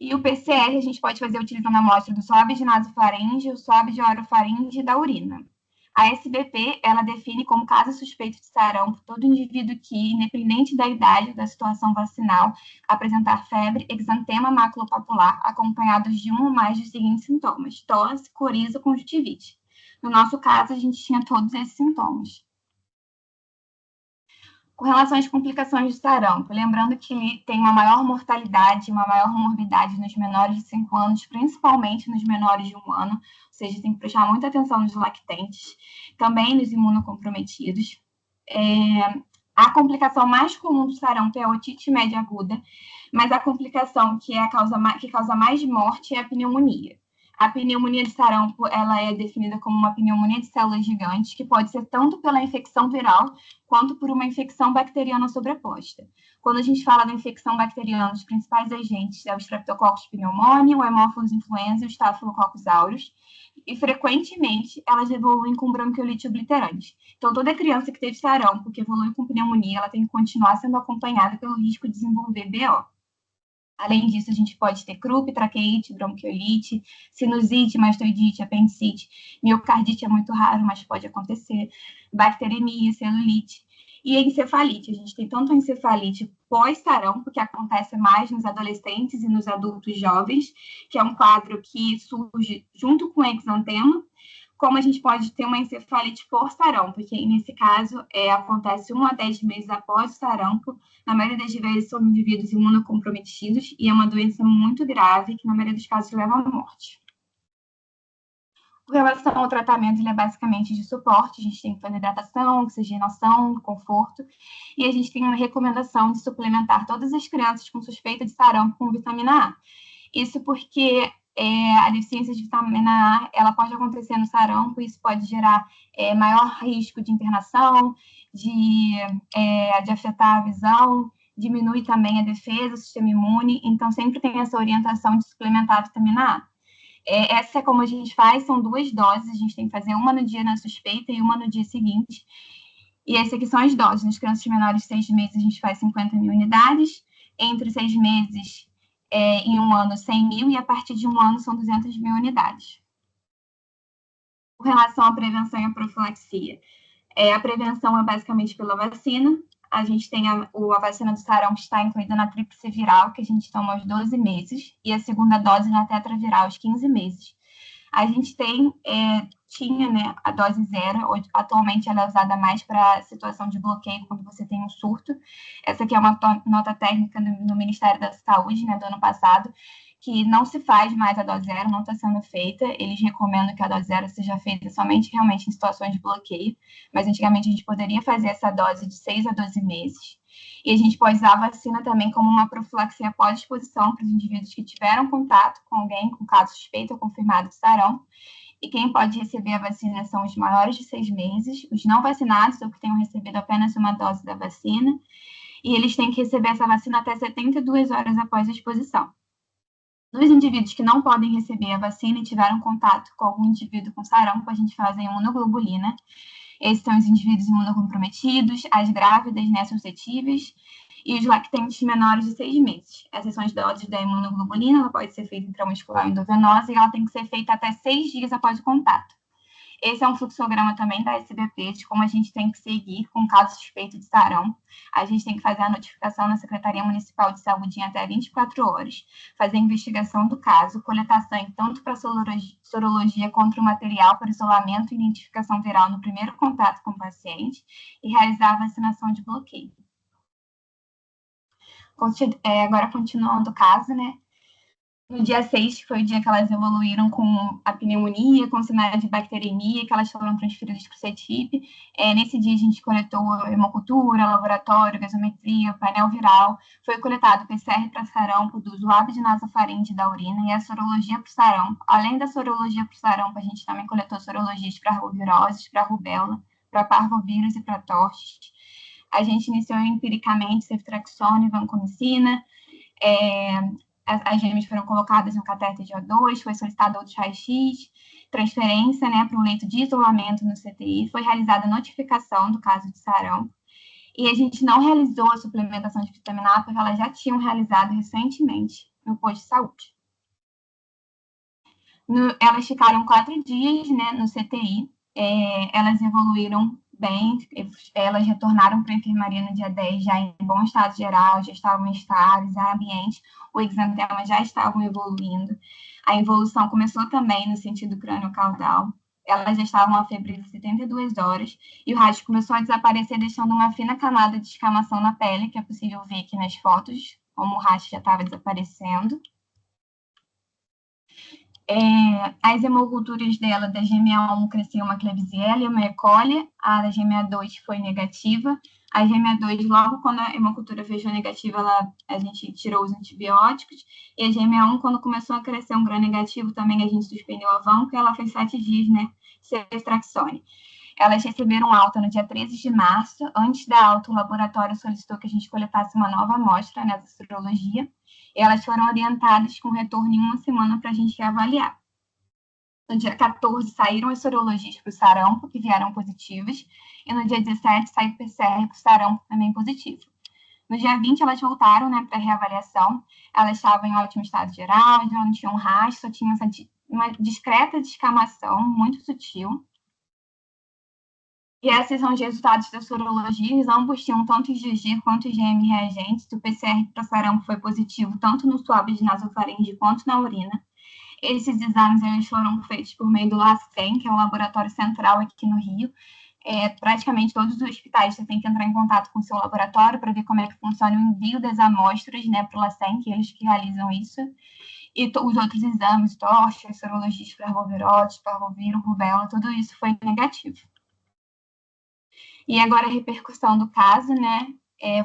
E o PCR a gente pode fazer utilizando a amostra do swab de nasofaringe, o swab de orofaringe e da urina. A SBP, ela define como caso suspeito de sarampo todo indivíduo que, independente da idade ou da situação vacinal, apresentar febre, exantema maculopapular, acompanhados de um ou mais dos seguintes sintomas: tosse, coriza ou conjuntivite. No nosso caso, a gente tinha todos esses sintomas. Com relação às complicações de sarampo, lembrando que tem uma maior mortalidade, uma maior morbidade nos menores de 5 anos, principalmente nos menores de 1 ano, ou seja, tem que prestar muita atenção nos lactentes, também nos imunocomprometidos. A complicação mais comum do sarampo é a otite média aguda, mas a complicação que causa mais morte é a pneumonia. A pneumonia de sarampo, ela é definida como uma pneumonia de células gigantes, que pode ser tanto pela infecção viral, quanto por uma infecção bacteriana sobreposta. Quando a gente fala da infecção bacteriana, os principais agentes é o Streptococcus pneumoniae, o Haemophilus influenzae e o Staphylococcus aureus, e frequentemente elas evoluem com bronquiolite obliterante. Então, toda criança que teve sarampo, que evolui com pneumonia, ela tem que continuar sendo acompanhada pelo risco de desenvolver BO. Além disso, a gente pode ter croup, traqueite, bronquiolite, sinusite, mastoidite, apendicite, miocardite é muito raro, mas pode acontecer, bacteremia, celulite. E a encefalite, a gente tem tanto a encefalite pós-sarampo, que acontece mais nos adolescentes e nos adultos jovens, que é um quadro que surge junto com o exantema, como a gente pode ter uma encefalite por sarampo, porque nesse caso acontece 1 a 10 meses após o sarampo. Na maioria das vezes são indivíduos imunocomprometidos e é uma doença muito grave que na maioria dos casos leva à morte. Com relação ao tratamento, ele é basicamente de suporte, a gente tem que fazer hidratação, oxigenação, conforto, e a gente tem uma recomendação de suplementar todas as crianças com suspeita de sarampo com vitamina A. Isso porque a deficiência de vitamina A, ela pode acontecer no sarampo, isso pode gerar maior risco de internação, de afetar a visão, diminui também a defesa, o sistema imune, então sempre tem essa orientação de suplementar a vitamina A. Essa é como a gente faz, são 2 doses, a gente tem que fazer uma no dia na suspeita e uma no dia seguinte, e essas aqui são as doses. Nas crianças menores de 6 meses, a gente faz 50.000 unidades, entre 6 meses em 1 ano 100.000, e a partir de 1 ano são 200.000 unidades. Com relação à prevenção e à profilaxia, a prevenção é basicamente pela vacina. A gente tem a vacina do sarampo, que está incluída na tríplice viral, que a gente toma aos 12 meses, e a segunda dose na tetraviral aos 15 meses. A gente tinha, né, a dose 0, atualmente ela é usada mais para situação de bloqueio, quando você tem um surto. Essa aqui é uma nota técnica no Ministério da Saúde, né, do ano passado, que não se faz mais a dose 0, não está sendo feita. Eles recomendam que a dose 0 seja feita somente realmente em situações de bloqueio, mas antigamente a gente poderia fazer essa dose de 6 a 12 meses. E a gente pode usar a vacina também como uma profilaxia pós-exposição para os indivíduos que tiveram contato com alguém com caso suspeito ou confirmado de sarampo. E quem pode receber a vacina são os maiores de 6 meses, os não vacinados ou que tenham recebido apenas uma dose da vacina. E eles têm que receber essa vacina até 72 horas após a exposição. Nos indivíduos que não podem receber a vacina e tiveram contato com algum indivíduo com sarampo, a gente faz a imunoglobulina. Esses são os indivíduos imunocomprometidos, as grávidas, né, suscetíveis, e os lactentes menores de 6 meses. Essas são as doses da imunoglobulina, ela pode ser feita intramuscular endovenosa e ela tem que ser feita até 6 dias após o contato. Esse é um fluxograma também da SBP, de como a gente tem que seguir com caso suspeito de sarampo. A gente tem que fazer a notificação na Secretaria Municipal de Saúde em até 24 horas, fazer a investigação do caso, coletar sangue tanto para sorologia quanto o material para isolamento e identificação viral no primeiro contato com o paciente e realizar a vacinação de bloqueio. Agora, continuando o caso, né? No dia 6, que foi o dia que elas evoluíram com a pneumonia, com sinais de bacteremia, que elas foram transferidas para o CETIP. Nesse dia, a gente coletou hemocultura, laboratório, gasometria, painel viral. Foi coletado PCR para sarampo, do zoado de nasofaringe da urina e a sorologia para o sarampo. Além da sorologia para o sarampo, a gente também coletou sorologias para arboviroses, para rubéola, para parvovírus e para tortes. A gente iniciou empiricamente ceftriaxona e vancomicina. As gêmeas foram colocadas no catéter de O2, foi solicitado outro raio-x, transferência, né, para um leito de isolamento no CTI, foi realizada a notificação do caso de sarampo, e a gente não realizou a suplementação de vitamina A, porque elas já tinham realizado recentemente no posto de saúde. Elas ficaram 4 dias, né, no CTI, elas evoluíram bem, elas retornaram para a enfermaria no dia 10 já em bom estado geral, já estavam estáveis, ambiente, o exantema já estavam evoluindo. A evolução começou também no sentido crânio-caudal. Elas já estavam a febre de 72 horas e o racho começou a desaparecer, deixando uma fina camada de escamação na pele, que é possível ver aqui nas fotos, como o racho já estava desaparecendo. As hemoculturas dela, da GMA1, cresceu uma Klebsiella e uma E. coli, a da GMA2 foi negativa. A GMA2, logo quando a hemocultura fechou negativa, a gente tirou os antibióticos, e a GMA1, quando começou a crescer um gram negativo, também a gente suspendeu a vanco, e ela fez 7 dias, né, ceftriaxone. Elas receberam alta no dia 13 de março. Antes da alta, o laboratório solicitou que a gente coletasse uma nova amostra, né, da sorologia, e elas foram orientadas com retorno em 1 semana para a gente avaliar. No dia 14, saíram as sorologias para o sarampo, que vieram positivas, e no dia 17, saiu o PCR para o sarampo, também positivo. No dia 20, elas voltaram, né, para reavaliação. Elas estavam em ótimo estado geral, já não tinham rastro, só tinha uma discreta descamação, muito sutil. E esses são os resultados da sorologia. Ambos tinham tanto IgG quanto IgM reagentes. O PCR para sarampo foi positivo tanto no swab de nasofaringe quanto na urina. Esses exames eles foram feitos por meio do LACEN, que é um laboratório central aqui no Rio. Praticamente todos os hospitais você tem que entrar em contato com o seu laboratório para ver como é que funciona o envio das amostras, né, para o LACEN, que eles que realizam isso. E os outros exames, tochas, sorologias para arbovirose, parvovírus, rubéola, tudo isso foi negativo. E agora a repercussão do caso, né?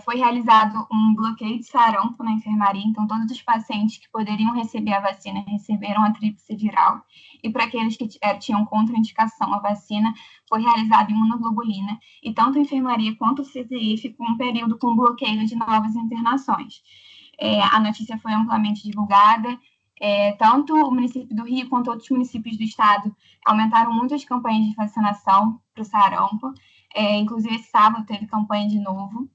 Foi realizado um bloqueio de sarampo na enfermaria, então todos os pacientes que poderiam receber a vacina receberam a tríplice viral, e para aqueles que tinham contraindicação à vacina, foi realizada imunoglobulina, e tanto a enfermaria quanto o CTI ficou um período com bloqueio de novas internações. A notícia foi amplamente divulgada, tanto o município do Rio quanto outros municípios do estado aumentaram muito as campanhas de vacinação para o sarampo. Inclusive, esse sábado teve campanha de novo.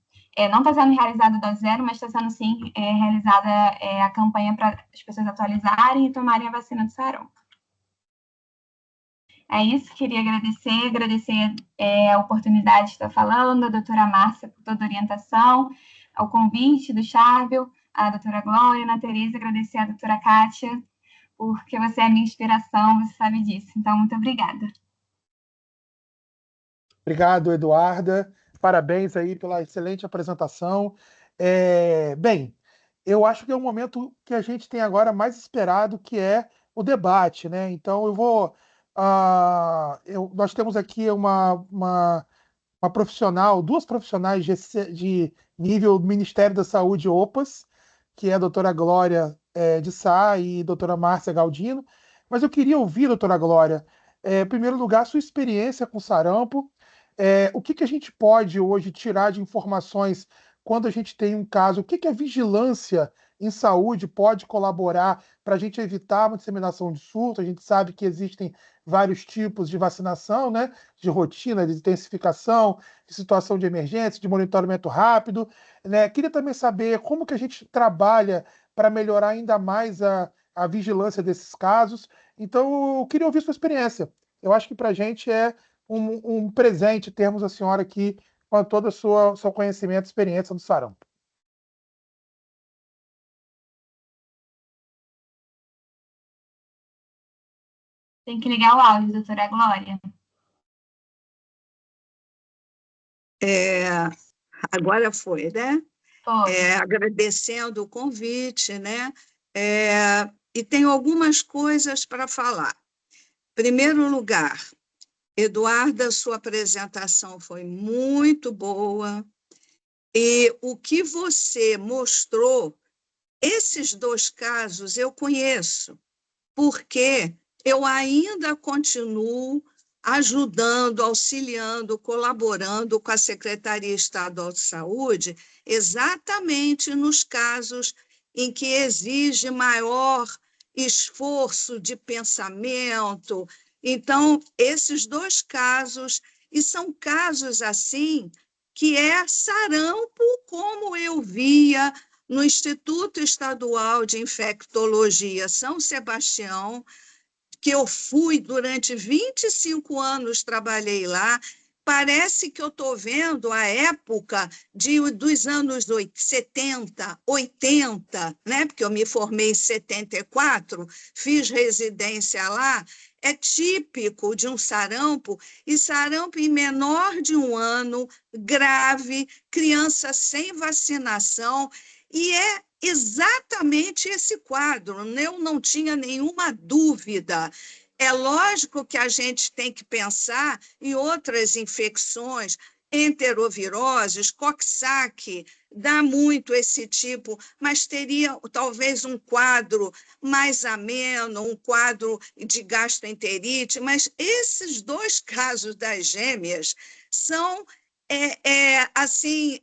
Não está sendo realizada dose zero, mas está sendo, sim, realizada a campanha para as pessoas atualizarem e tomarem a vacina do sarampo. É isso, queria agradecer a oportunidade de estar falando, a doutora Márcia por toda a orientação, ao convite do Charbel, a doutora Glória, a Ana Tereza, agradecer a doutora Kátia, porque você é a minha inspiração, você sabe disso. Então, muito obrigada. Obrigado, Eduarda. Parabéns aí pela excelente apresentação. Bem, eu acho que é um momento que a gente tem agora mais esperado, que é o debate, né? Então, nós temos aqui uma profissional, duas profissionais de nível do Ministério da Saúde, OPAS, que é a doutora Glória de Sá e a doutora Márcia Galdino. Mas eu queria ouvir, doutora Glória, em primeiro lugar, sua experiência com sarampo. O que a gente pode hoje tirar de informações quando a gente tem um caso? O que a vigilância em saúde pode colaborar para a gente evitar uma disseminação de surto? A gente sabe que existem vários tipos de vacinação, né? De rotina, de intensificação, de situação de emergência, de monitoramento rápido, né? Queria também saber como que a gente trabalha para melhorar ainda mais a vigilância desses casos. Então, eu queria ouvir sua experiência. Eu acho que para a gente é um presente termos a senhora aqui com todo o seu conhecimento e experiência do sarampo. Tem que ligar o áudio, doutora Glória. Agora foi, né? Foi. Agradecendo o convite, né? E tenho algumas coisas para falar. Em primeiro lugar, Eduarda, sua apresentação foi muito boa, e o que você mostrou, esses dois casos eu conheço, porque eu ainda continuo ajudando, auxiliando, colaborando com a Secretaria Estadual de Saúde, exatamente nos casos em que exige maior esforço de pensamento. Então, esses dois casos, e são casos assim, que é sarampo, como eu via no Instituto Estadual de Infectologia São Sebastião, porque eu fui durante 25 anos, trabalhei lá. Parece que eu estou vendo a época dos anos 70, 80, né? Porque eu me formei em 74, fiz residência lá. É típico de um sarampo, e sarampo em menor de 1 ano, grave, criança sem vacinação, e é exatamente esse quadro, eu não tinha nenhuma dúvida. É lógico que a gente tem que pensar em outras infecções, enteroviroses, Coxsackie, dá muito esse tipo, mas teria talvez um quadro mais ameno, um quadro de gastroenterite, mas esses 2 casos das gêmeas são, assim,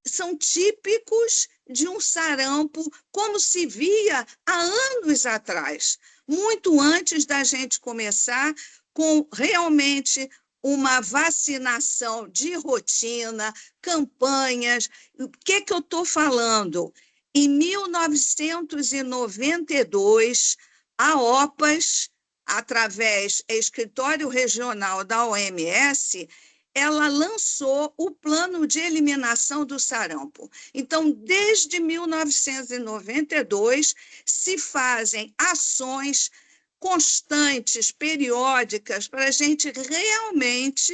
são típicos de um sarampo, como se via há anos atrás, muito antes da gente começar com realmente uma vacinação de rotina, campanhas. O que eu estou falando? Em 1992, a OPAS, através do Escritório Regional da OMS, ela lançou o plano de eliminação do sarampo. Então, desde 1992, se fazem ações constantes, periódicas, para a gente realmente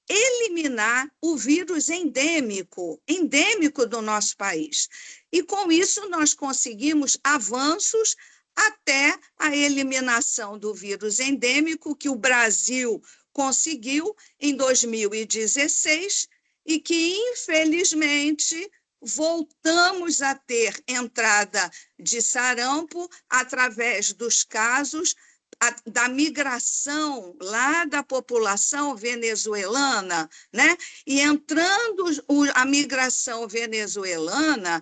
eliminar o vírus endêmico do nosso país. E, com isso, nós conseguimos avanços até a eliminação do vírus endêmico, que o Brasil conseguiu em 2016 e que, infelizmente, voltamos a ter entrada de sarampo através dos casos da migração lá da população venezuelana, né? E entrando a migração venezuelana,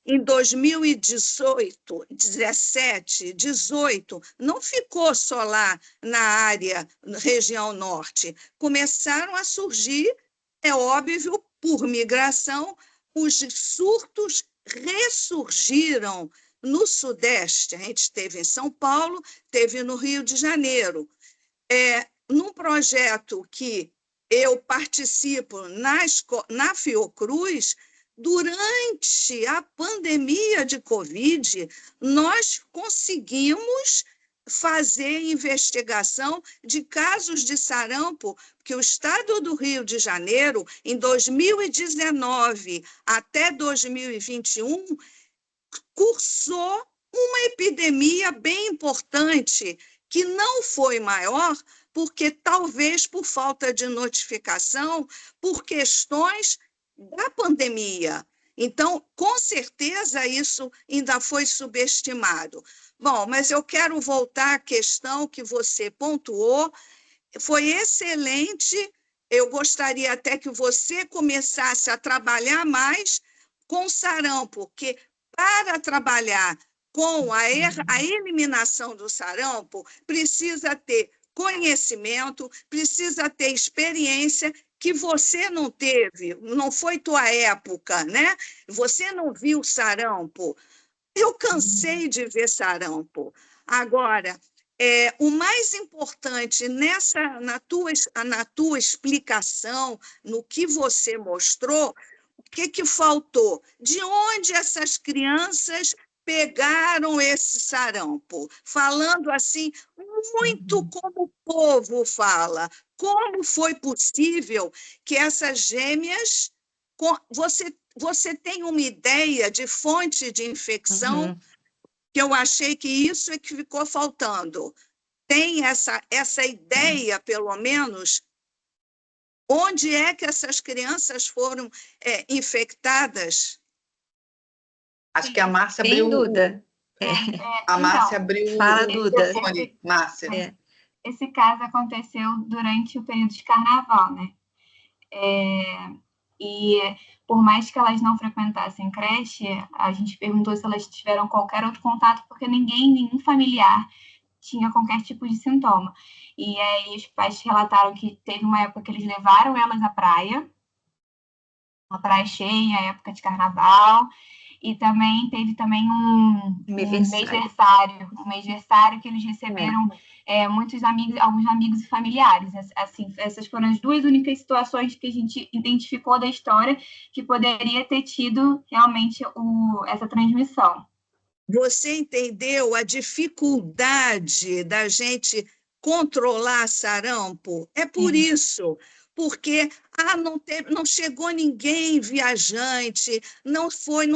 em 2018, 17, 18, não ficou só lá na área, região norte. Começaram a surgir, é óbvio, por migração, os surtos ressurgiram no Sudeste. A gente teve em São Paulo, teve no Rio de Janeiro. Num projeto que eu participo na Fiocruz, durante a pandemia de Covid, nós conseguimos fazer investigação de casos de sarampo, que o Estado do Rio de Janeiro, em 2019 até 2021, cursou uma epidemia bem importante, que não foi maior, porque talvez por falta de notificação, por questões da pandemia. Então, com certeza, isso ainda foi subestimado. Bom, mas eu quero voltar à questão que você pontuou. Foi excelente. Eu gostaria até que você começasse a trabalhar mais com sarampo, porque para trabalhar com a eliminação do sarampo, precisa ter conhecimento, precisa ter experiência, que você não teve, não foi tua época, né? Você não viu sarampo. Eu cansei de ver sarampo. Agora, o mais importante na tua explicação, no que você mostrou, o que faltou? De onde essas crianças pegaram esse sarampo? Falando assim, muito como o povo fala. Como foi possível que essas gêmeas... Você tem uma ideia de fonte de infecção? Que eu achei que isso é que ficou faltando. Tem essa ideia, pelo menos, onde é que essas crianças foram infectadas? Acho que a Márcia Sem abriu... Duda. A Márcia abriu Fala, o Duda. microfone. Márcia. Esse caso aconteceu durante o período de carnaval, né? E por mais que elas não frequentassem creche, a gente perguntou se elas tiveram qualquer outro contato, porque nenhum familiar tinha qualquer tipo de sintoma. E aí os pais relataram que teve uma época que eles levaram elas à praia, uma praia cheia, época de carnaval, e também teve também um mêsversário que eles receberam muitos amigos, alguns amigos e familiares. Assim, essas foram as duas únicas situações que a gente identificou da história que poderia ter tido realmente essa transmissão. Você entendeu a dificuldade da gente controlar sarampo? É por isso, porque não chegou ninguém viajante, não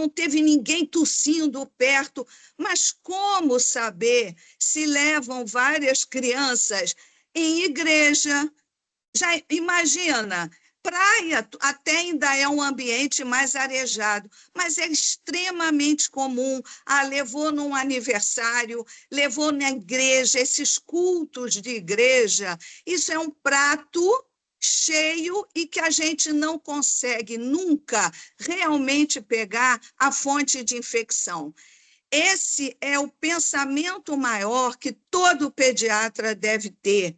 teve ninguém tossindo perto, mas como saber se levam várias crianças em igreja? Já imagina, praia até ainda é um ambiente mais arejado, mas é extremamente comum. Levou num aniversário, levou na igreja, esses cultos de igreja, isso é um prato cheio e que a gente não consegue nunca realmente pegar a fonte de infecção. Esse é o pensamento maior que todo pediatra deve ter,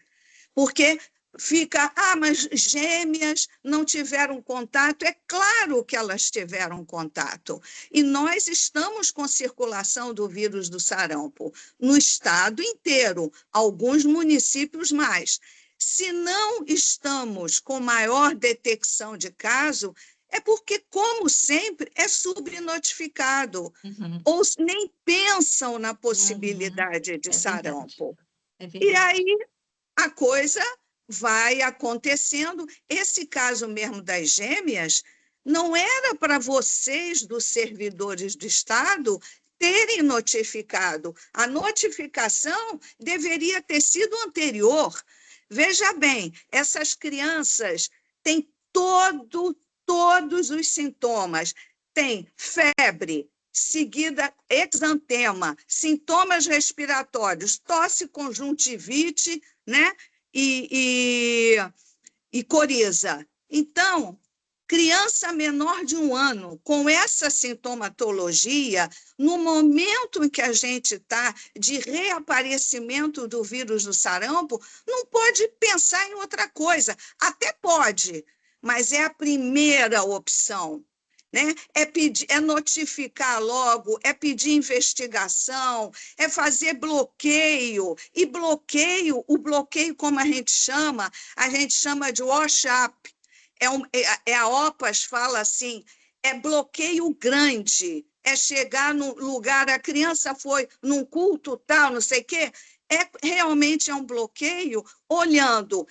porque fica, mas gêmeas não tiveram contato. É claro que elas tiveram contato. E nós estamos com circulação do vírus do sarampo no estado inteiro, alguns municípios mais. Se não estamos com maior detecção de caso, é porque, como sempre, é subnotificado. Ou nem pensam na possibilidade de sarampo. E aí a coisa vai acontecendo. Esse caso mesmo das gêmeas não era para vocês, dos servidores do Estado, terem notificado. A notificação deveria ter sido anterior. Veja bem, essas crianças têm todos os sintomas. Tem febre, seguida exantema, sintomas respiratórios, tosse, conjuntivite, né? E coriza. Então, criança menor de 1 ano, com essa sintomatologia, no momento em que a gente está de reaparecimento do vírus do sarampo, não pode pensar em outra coisa. Até pode, mas é a primeira opção. Né? É notificar logo, é pedir investigação, é fazer bloqueio. E o bloqueio, como a gente chama de wash-up. A OPAS fala assim, é bloqueio grande, é chegar no lugar, a criança foi num culto tal, não sei o quê, realmente é um bloqueio olhando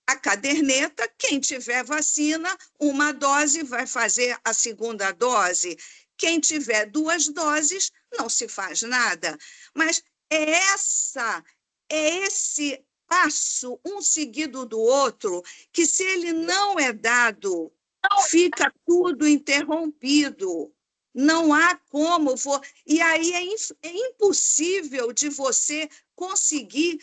a caderneta, quem tiver vacina, 1 dose vai fazer a 2ª dose. Quem tiver 2 doses, não se faz nada. Mas é esse passo, um seguido do outro, que se ele não é dado, fica tudo interrompido. Não há como. E aí é impossível de você conseguir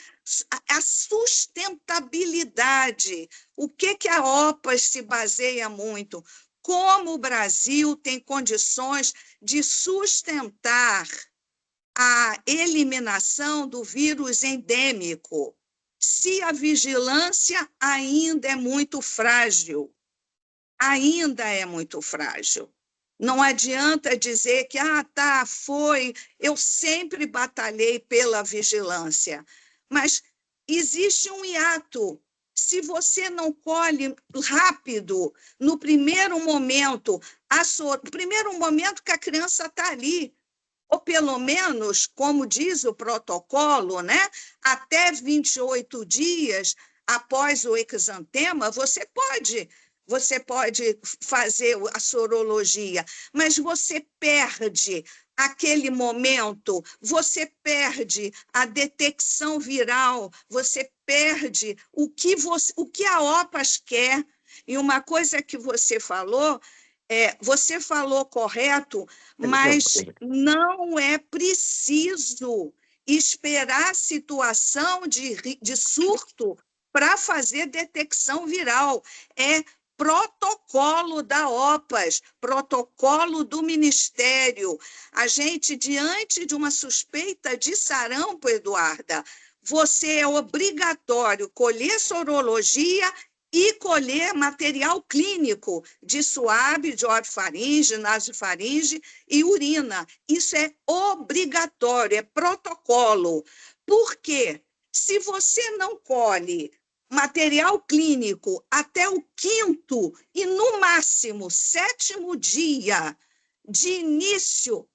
a sustentabilidade. O que a OPAS se baseia muito? Como o Brasil tem condições de sustentar a eliminação do vírus endêmico, se a vigilância ainda é muito frágil. Ainda é muito frágil. Não adianta dizer que, eu sempre batalhei pela vigilância, mas existe um hiato. Se você não colhe rápido, no primeiro momento que a criança está ali, ou pelo menos, como diz o protocolo, né, até 28 dias após o exantema, você pode fazer a sorologia, mas você perde aquele momento, você perde a detecção viral, você perde o que a OPAS quer. E uma coisa que você falou correto, mas não é preciso esperar a situação de surto para fazer detecção viral. É protocolo da OPAS, protocolo do Ministério. A gente, diante de uma suspeita de sarampo, Eduarda, você é obrigatório colher sorologia e colher material clínico de suave, de orofaringe, nasofaringe e urina. Isso é obrigatório, é protocolo. Por quê? Se você não colhe material clínico até o 5º e, no máximo, 7º dia de início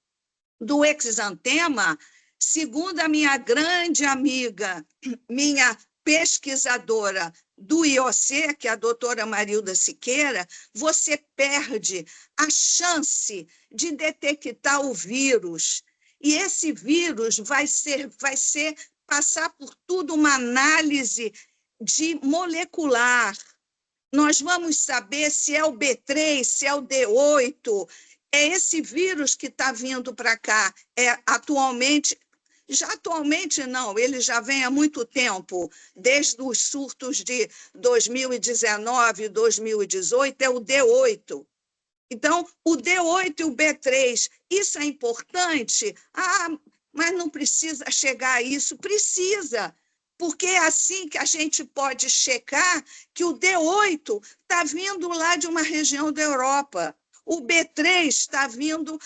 do exantema, segundo a minha grande amiga, minha pesquisadora do IOC, que é a doutora Marilda Siqueira, você perde a chance de detectar o vírus. E esse vírus vai passar por tudo uma análise de molecular. Nós vamos saber se é o B3, se é o D8. É esse vírus que está vindo para cá. Atualmente não, ele já vem há muito tempo, desde os surtos de 2019, 2018, é o D8. Então, o D8 e o B3, isso é importante? Mas não precisa chegar a isso? Precisa, porque é assim que a gente pode checar que o D8 está vindo lá de uma região da Europa. O B3 está vindo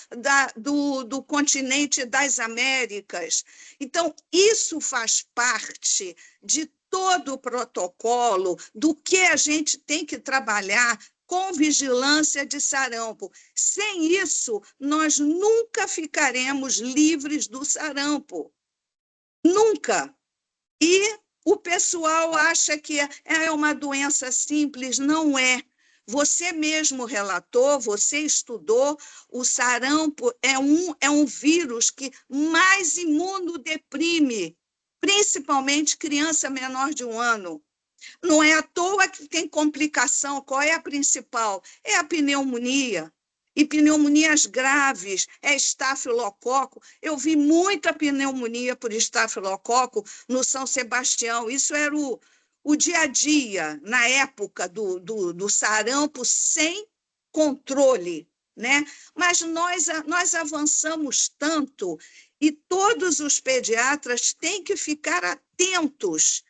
do continente das Américas. Então, isso faz parte de todo o protocolo do que a gente tem que trabalhar com vigilância de sarampo. Sem isso, nós nunca ficaremos livres do sarampo. Nunca. E o pessoal acha que é uma doença simples. Não é. Você mesmo relatou, você estudou, o sarampo é um vírus que mais imunodeprime, principalmente criança menor de 1 ano. Não é à toa que tem complicação. Qual é a principal? É a pneumonia. E pneumonias graves, é estafilococo. Eu vi muita pneumonia por estafilococo no São Sebastião. Isso era o dia a dia, na época do sarampo, sem controle, né? Mas nós avançamos tanto e todos os pediatras têm que ficar atentos,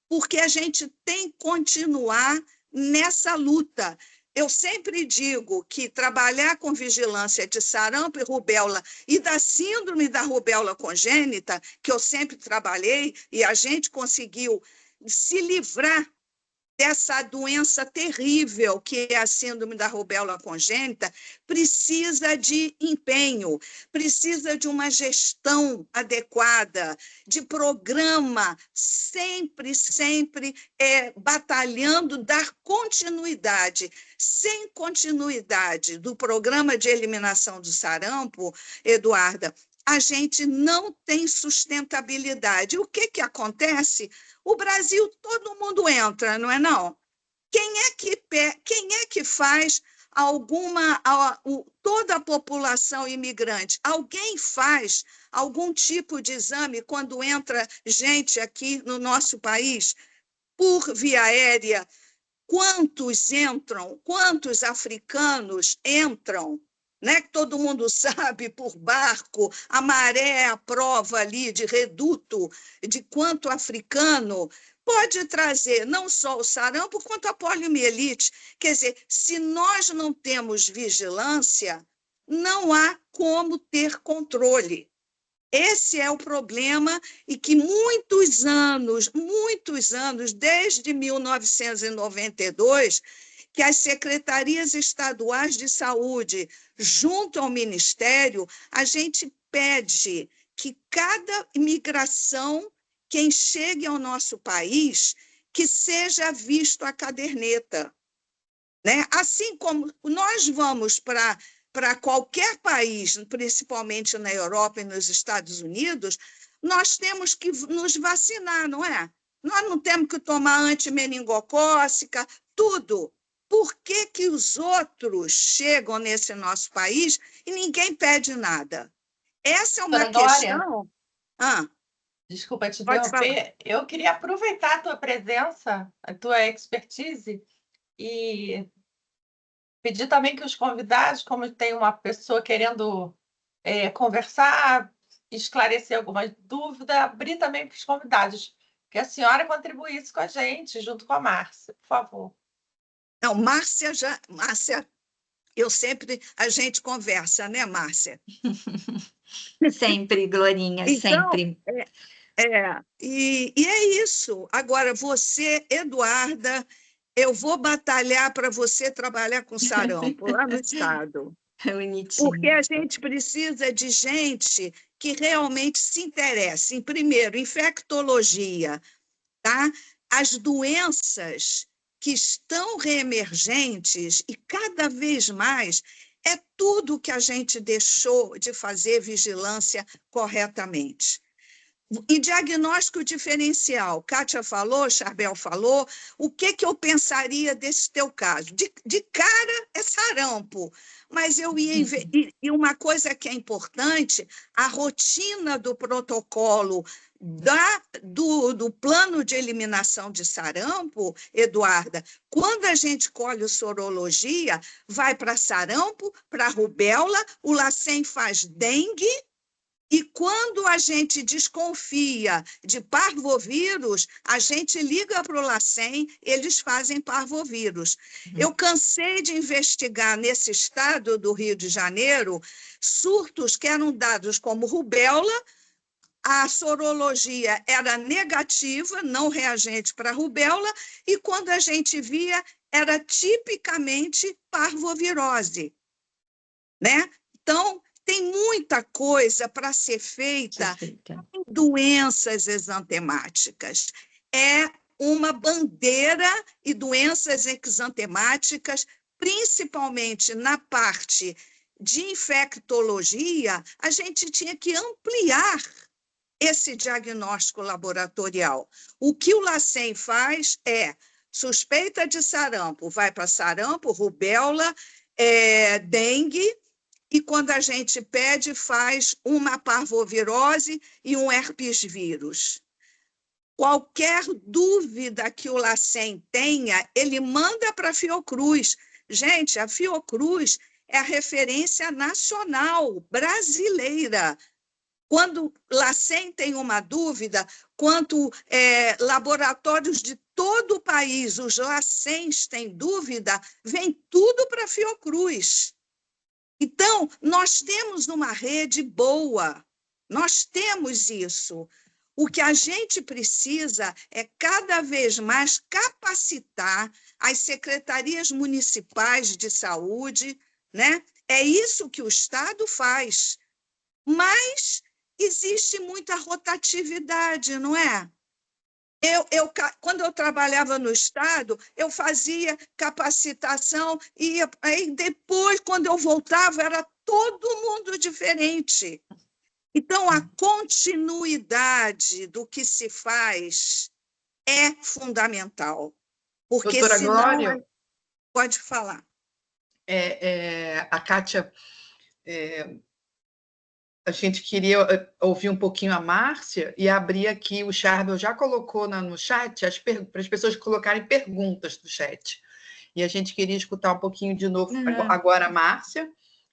porque a gente tem que continuar nessa luta. Eu sempre digo que trabalhar com vigilância de sarampo e rubéola e da síndrome da rubéola congênita, que eu sempre trabalhei, e a gente conseguiu se livrar dessa doença terrível que é a síndrome da rubéola congênita, precisa de empenho, precisa de uma gestão adequada, de programa, sempre batalhando, dar continuidade. Sem continuidade do programa de eliminação do sarampo, Eduarda, a gente não tem sustentabilidade. O que acontece? O Brasil, todo mundo entra, não é não? Quem é que faz toda a população imigrante? Alguém faz algum tipo de exame quando entra gente aqui no nosso país por via aérea? Quantos entram? Quantos africanos entram? Né? Que todo mundo sabe, por barco, a maré é a prova ali de reduto de quanto africano pode trazer não só o sarampo, quanto a poliomielite. Quer dizer, se nós não temos vigilância, não há como ter controle. Esse é o problema, e que muitos anos, desde 1992, que as secretarias estaduais de saúde, junto ao Ministério, a gente pede que cada imigração, quem chegue ao nosso país, que seja visto a caderneta. Né? Assim como nós vamos para qualquer país, principalmente na Europa e nos Estados Unidos, nós temos que nos vacinar, não é? Nós não temos que tomar antimeningocócica, tudo. Por que os outros chegam nesse nosso país e ninguém pede nada? Essa é uma questão... Desculpa te interromper. Eu queria aproveitar a tua presença, a tua expertise, e pedir também que os convidados, como tem uma pessoa querendo conversar, esclarecer alguma dúvida, abrir também para os convidados, que a senhora contribuísse com a gente, junto com a Márcia, por favor. Não, Márcia, a gente conversa, né, Márcia? Sempre, Glorinha, Então, sempre. e é isso. Agora, você, Eduarda, eu vou batalhar para você trabalhar com sarampo lá no estado. Bonitinho. Porque a gente precisa de gente que realmente se interesse. Em primeiro, infectologia, tá? As doenças que estão reemergentes e cada vez mais é tudo que a gente deixou de fazer vigilância corretamente. E diagnóstico diferencial, Kátia falou, Charbel falou, o que eu pensaria desse teu caso? De cara é sarampo, mas eu ia... E uma coisa que é importante, a rotina do protocolo do plano de eliminação de sarampo, Eduarda, quando a gente colhe sorologia, vai para sarampo, para rubéola, o LACEN faz dengue. E quando a gente desconfia de parvovírus, a gente liga para o LACEN, eles fazem parvovírus. Eu cansei de investigar nesse estado do Rio de Janeiro surtos que eram dados como rubéola, a sorologia era negativa, não reagente para rubéola, e quando a gente via, era tipicamente parvovirose, né? Então, tem muita coisa para ser feita em doenças exantemáticas. É uma bandeira e doenças exantemáticas, principalmente na parte de infectologia, a gente tinha que ampliar esse diagnóstico laboratorial. O que o LACEN faz é suspeita de sarampo, vai para sarampo, rubéola, dengue, e quando a gente pede, faz uma parvovirose e um herpes vírus. Qualquer dúvida que o LACEN tenha, ele manda para a Fiocruz. Gente, a Fiocruz é a referência nacional brasileira. Quando LACEN tem uma dúvida, quanto laboratórios de todo o país, os LACENs têm dúvida, vem tudo para a Fiocruz. Então, nós temos uma rede boa, nós temos isso. O que a gente precisa é cada vez mais capacitar as secretarias municipais de saúde, né? É isso que o Estado faz. Mas existe muita rotatividade, não é? Quando eu trabalhava no Estado, eu fazia capacitação e aí depois, quando eu voltava, era todo mundo diferente. Então, a continuidade do que se faz é fundamental. Porque Doutora senão... Glória, Pode falar. A Kátia... a gente queria ouvir um pouquinho a Márcia e abrir aqui, o Charbel já colocou no chat para as pessoas colocarem perguntas no chat. E a gente queria escutar um pouquinho de novo agora a Márcia,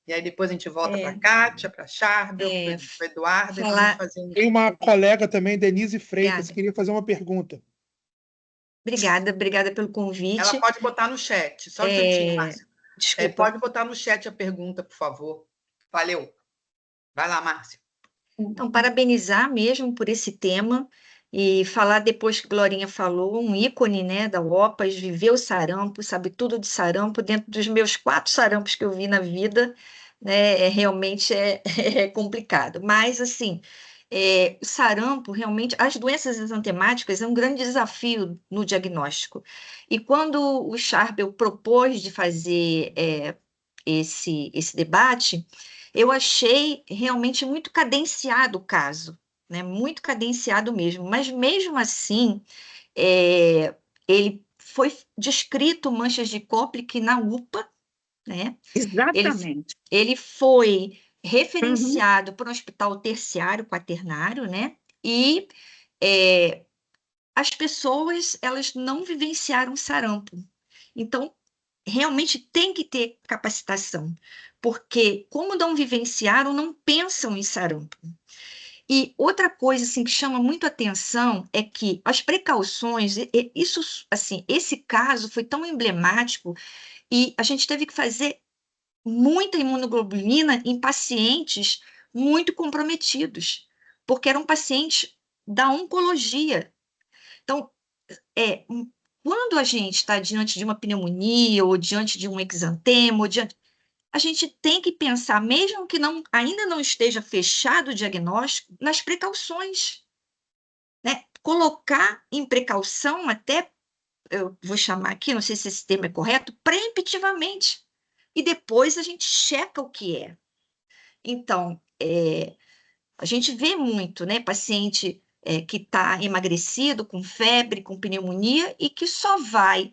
e aí depois a gente volta para a Kátia, para a Charbel, para o Eduardo. E vamos fazer Tem uma colega também, Denise Freitas, que queria fazer uma pergunta. Obrigada pelo convite. Ela pode botar no chat, só um instantinho, Márcia. Desculpa. Pode botar no chat a pergunta, por favor. Valeu. Vai lá, Márcia. Então, parabenizar mesmo por esse tema e falar depois que Glorinha falou, um ícone, né, da OPAS, viveu sarampo, sabe tudo de sarampo, dentro dos meus 4 sarampos que eu vi na vida, né, realmente é complicado. Mas, assim, o sarampo, realmente, as doenças exantemáticas é um grande desafio no diagnóstico. E quando o Charbel propôs de fazer esse debate, eu achei realmente muito cadenciado o caso, né? Muito cadenciado mesmo, mas mesmo assim, ele foi descrito manchas de Koplik na UPA, né? Exatamente. Ele foi referenciado para um hospital terciário, quaternário, né? E as pessoas, elas não vivenciaram sarampo. Então, realmente tem que ter capacitação, porque como não vivenciaram, não pensam em sarampo. E outra coisa assim, que chama muito atenção é que as precauções, isso, assim, esse caso foi tão emblemático e a gente teve que fazer muita imunoglobulina em pacientes muito comprometidos, porque eram pacientes da oncologia. Então, quando a gente está diante de uma pneumonia ou diante de um exantema, a gente tem que pensar, mesmo que ainda não esteja fechado o diagnóstico, nas precauções, né? Colocar em precaução até, eu vou chamar aqui, não sei se esse termo é correto, preemptivamente. E depois a gente checa o que é. Então, a gente vê muito, né, paciente que está emagrecido, com febre, com pneumonia, e que só vai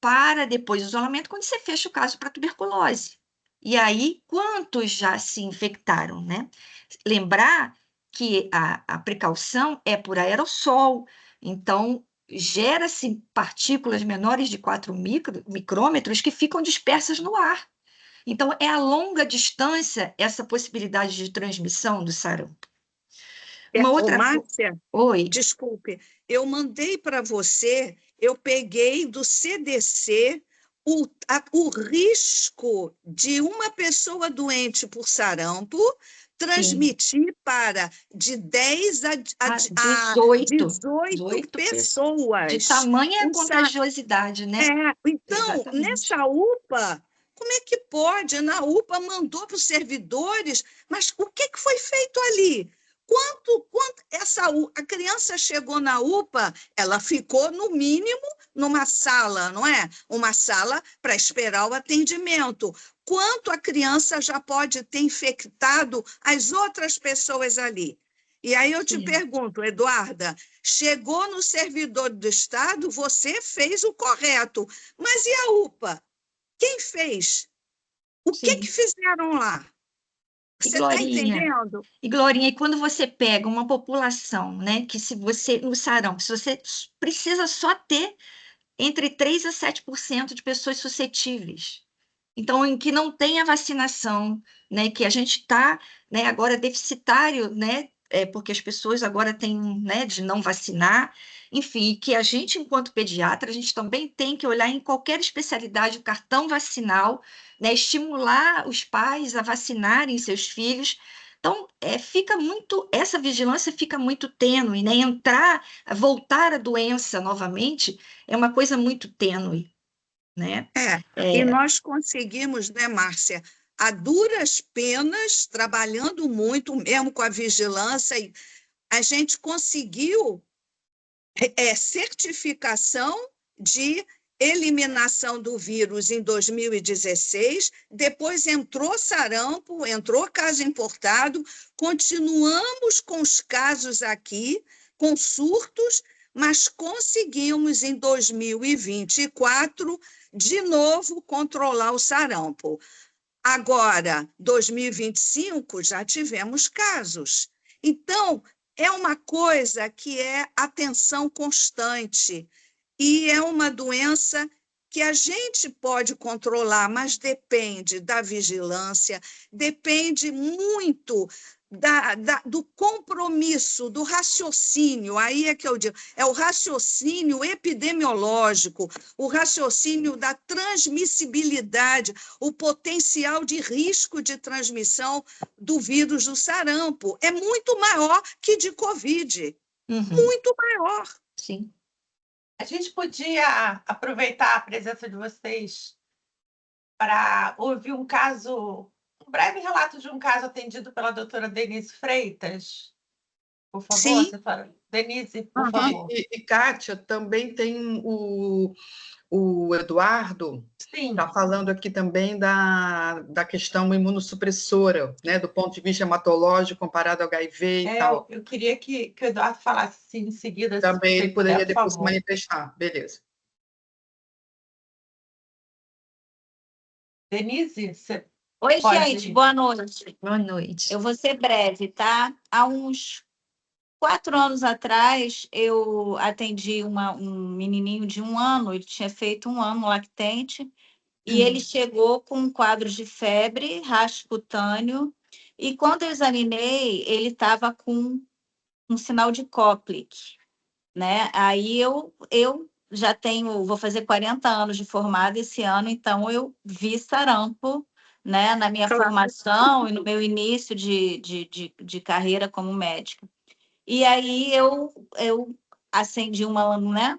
para depois do isolamento quando você fecha o caso para tuberculose. E aí, quantos já se infectaram, né? Lembrar que a precaução é por aerossol, então gera-se partículas menores de 4 micrômetros que ficam dispersas no ar. Então, é a longa distância essa possibilidade de transmissão do sarampo. Uma Ô, outra... Márcia, Oi. desculpe, eu mandei para você, eu peguei do CDC o risco de uma pessoa doente por sarampo transmitir para de 10 a 18 pessoas. De tamanha contagiosidade, né? Então, Exatamente. nessa UPA, como é que pode? Na UPA mandou para os servidores, mas o que foi feito ali? A criança chegou na UPA, ela ficou, no mínimo, numa sala, não é? Uma sala para esperar o atendimento. Quanto a criança já pode ter infectado as outras pessoas ali? E aí eu te pergunto, Eduarda, chegou no servidor do Estado, você fez o correto, mas e a UPA? Quem fez? O que fizeram lá? Você está entendendo? E, Glorinha, e quando você pega uma população, né, que se você, no sarampo, se você precisa só ter entre 3% a 7% de pessoas suscetíveis. Então, em que não tem a vacinação, né, que a gente está, né, agora deficitário, né, porque as pessoas agora têm, né, de não vacinar, enfim, que a gente, enquanto pediatra, a gente também tem que olhar em qualquer especialidade o cartão vacinal, né, estimular os pais a vacinarem seus filhos. Então, essa vigilância fica muito tênue, né? Voltar à doença novamente é uma coisa muito tênue, né? E nós conseguimos, né, Márcia, a duras penas, trabalhando muito, mesmo com a vigilância, a gente conseguiu certificação de eliminação do vírus em 2016, depois entrou sarampo, entrou caso importado, continuamos com os casos aqui, com surtos, mas conseguimos em 2024 de novo controlar o sarampo. Agora, 2025, já tivemos casos. Então, é uma coisa que é atenção constante e é uma doença que a gente pode controlar, mas depende da vigilância, depende muito do compromisso, do raciocínio, aí é que eu digo, é o raciocínio epidemiológico, o raciocínio da transmissibilidade, o potencial de risco de transmissão do vírus do sarampo é muito maior que de Covid, muito maior. Sim. A gente podia aproveitar a presença de vocês para ouvir um breve relato de um caso atendido pela doutora Denise Freitas, por favor? Sim. Denise, por favor. E Kátia, também tem o Eduardo, está falando aqui também da questão imunossupressora, né, do ponto de vista hematológico comparado ao HIV e tal. Eu queria que o Eduardo falasse assim, em seguida. Também ele poderia depois se manifestar. Beleza. Denise, você Oi, pode gente, boa noite. Boa noite. Eu vou ser breve, tá? Há uns 4 anos atrás, eu atendi um menininho de 1 ano, ele tinha feito 1 ano lactente, e ele chegou com um quadro de febre, rastro cutâneo, e quando eu examinei, ele estava com um sinal de Koplik, né? Aí eu já vou fazer 40 anos de formada esse ano, então eu vi sarampo, né, na minha formação e no meu início de carreira como médica. E aí eu acendi né,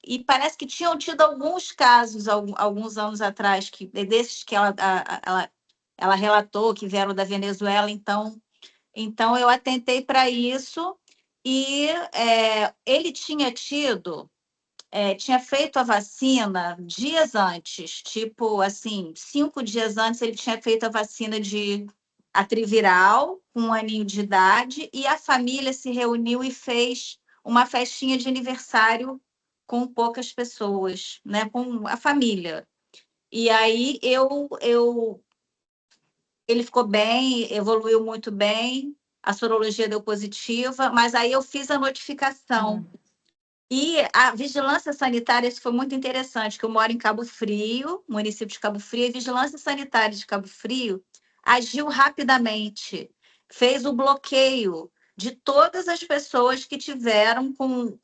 e parece que tinham tido alguns casos, alguns anos atrás, desses que ela relatou, que vieram da Venezuela, então eu atentei para isso, e ele tinha feito a vacina dias antes, tipo assim, 5 dias antes ele tinha feito a vacina de atriviral, com 1 aninho de idade, e a família se reuniu e fez uma festinha de aniversário com poucas pessoas, né, com a família. E aí ele ficou bem, evoluiu muito bem, a sorologia deu positiva, mas aí eu fiz a notificação. E a vigilância sanitária, isso foi muito interessante, que eu moro em Cabo Frio, município de Cabo Frio, e a vigilância sanitária de Cabo Frio agiu rapidamente, fez o bloqueio de todas as pessoas que tiveram com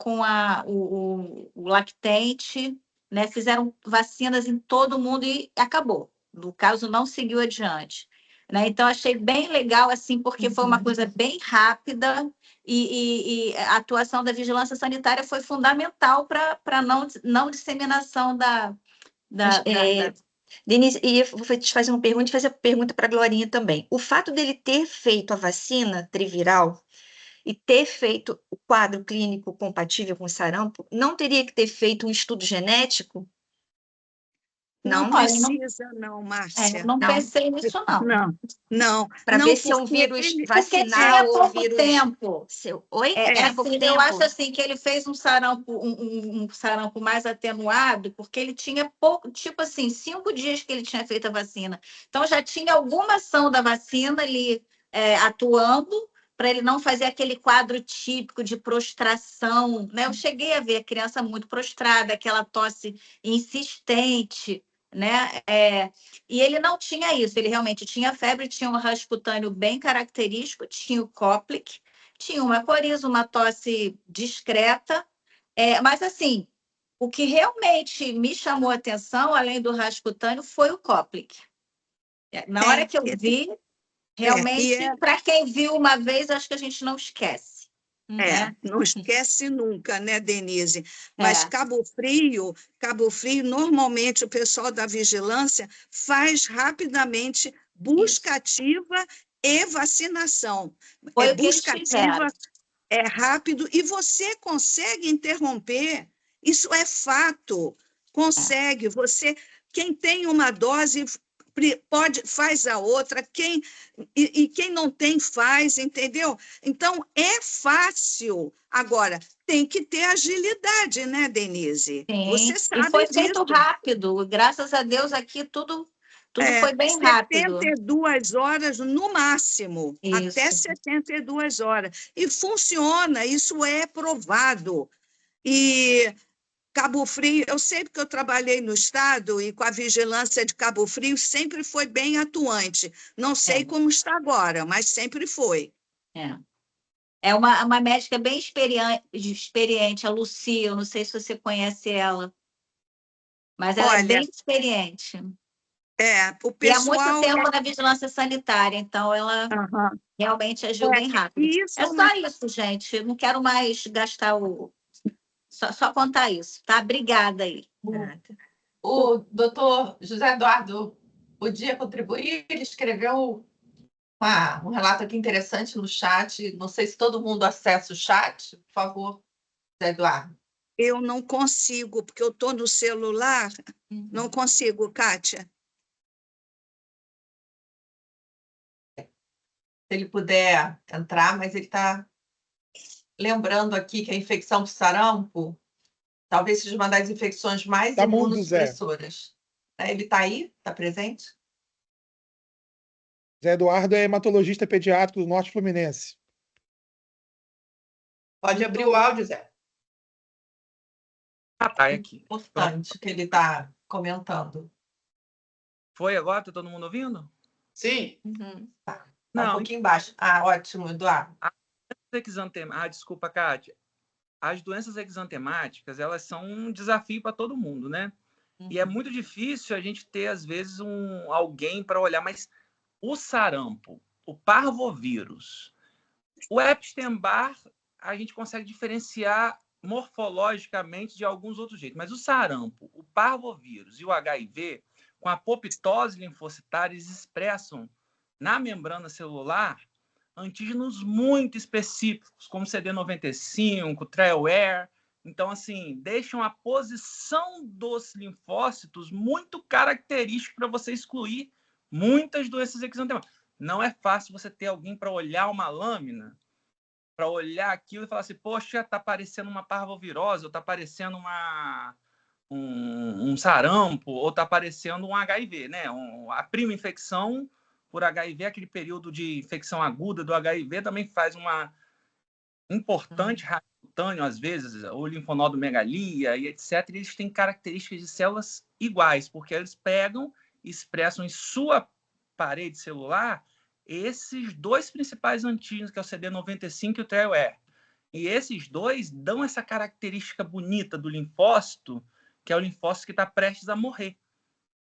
o lactente, né? Fizeram vacinas em todo mundo e acabou. No caso, não seguiu adiante. Né? Então, achei bem legal, assim, porque foi uma coisa bem rápida, e a atuação da vigilância sanitária foi fundamental para não disseminação Denise, e eu vou te fazer uma pergunta e fazer a pergunta para a Glorinha também. O fato dele ter feito a vacina triviral e ter feito o quadro clínico compatível com sarampo, não teria que ter feito um estudo genético? Não precisa, não, Márcia. Eu não pensei nisso, não. Não. Para ver se é um vírus vacinal ou vírus... tempo. Oi? Eu acho assim que ele fez um sarampo mais atenuado, porque ele tinha pouco, tipo assim, 5 dias que ele tinha feito a vacina. Então já tinha alguma ação da vacina ali atuando, para ele não fazer aquele quadro típico de prostração, né? Eu cheguei a ver a criança muito prostrada, aquela tosse insistente, né? E ele não tinha isso, ele realmente tinha febre, tinha um rascunho cutâneo bem característico, tinha o Koplik, tinha uma coriza, uma tosse discreta, mas assim, o que realmente me chamou a atenção, além do rascunho cutâneo, foi o Koplik. Na hora que eu vi, realmente, para quem viu uma vez, acho que a gente não esquece. Não esquece nunca, né, Denise? Mas Cabo Frio, normalmente o pessoal da vigilância faz rapidamente busca ativa e vacinação. Busca ativa é rápido e você consegue interromper. Isso é fato. Consegue. Quem tem uma dose faz a outra, quem não tem faz, entendeu? Então, é fácil. Agora, tem que ter agilidade, né, Denise? Sim. Você sabe e foi disso. feito rápido. Graças a Deus, aqui tudo foi bem rápido. 72 horas no máximo. Isso. Até 72 horas. E funciona, isso é provado. E Cabo Frio, eu sei que eu trabalhei no Estado e com a vigilância de Cabo Frio sempre foi bem atuante. Não sei como está agora, mas sempre foi. É uma médica bem experiente, a Lucia, eu não sei se você conhece ela, mas ela é bem experiente. O pessoal... E há muito tempo na vigilância sanitária, então ela realmente agiu bem rápido. Só isso, gente. Eu não quero mais gastar Só contar isso, tá? Obrigada aí. O doutor José Eduardo podia contribuir, ele escreveu um relato aqui interessante no chat. Não sei se todo mundo acessa o chat. Por favor, José Eduardo. Eu não consigo, porque eu estou no celular. Não consigo, Kátia. Se ele puder entrar, mas ele está lembrando aqui que a infecção por sarampo talvez seja uma das infecções mais imunossupressoras. Ele está aí? Está presente? Zé Eduardo é hematologista pediátrico do Norte Fluminense. Pode abrir o áudio, Zé. Aqui. Importante que ele está comentando. Foi agora? Está todo mundo ouvindo? Sim. Não, Um pouquinho embaixo. Ótimo, Eduardo. Desculpa, Kátia. As doenças exantemáticas, elas são um desafio para todo mundo, né? E é muito difícil a gente ter, às vezes, alguém para olhar, mas o sarampo, o parvovírus, o Epstein-Barr, a gente consegue diferenciar morfologicamente de alguns outros jeitos, mas o sarampo, o parvovírus e o HIV, com a apoptose linfocitária, eles expressam na membrana celular antígenos muito específicos, como CD95, TRAIL-R. Então, assim, deixam a posição dos linfócitos muito característica para você excluir muitas doenças exantemáticas. Não é fácil você ter alguém para olhar uma lâmina, para olhar aquilo e falar assim, poxa, está parecendo uma parvovirose, ou está parecendo um sarampo, ou está parecendo um HIV, né? A prima infecção por HIV, aquele período de infecção aguda do HIV, também faz uma importante cutâneo, às vezes, o linfonodomegalia e etc. E eles têm características de células iguais, porque eles pegam e expressam em sua parede celular esses dois principais antígenos, que é o CD95 e o TRAIL-R. E esses dois dão essa característica bonita do linfócito, que é o linfócito que está prestes a morrer.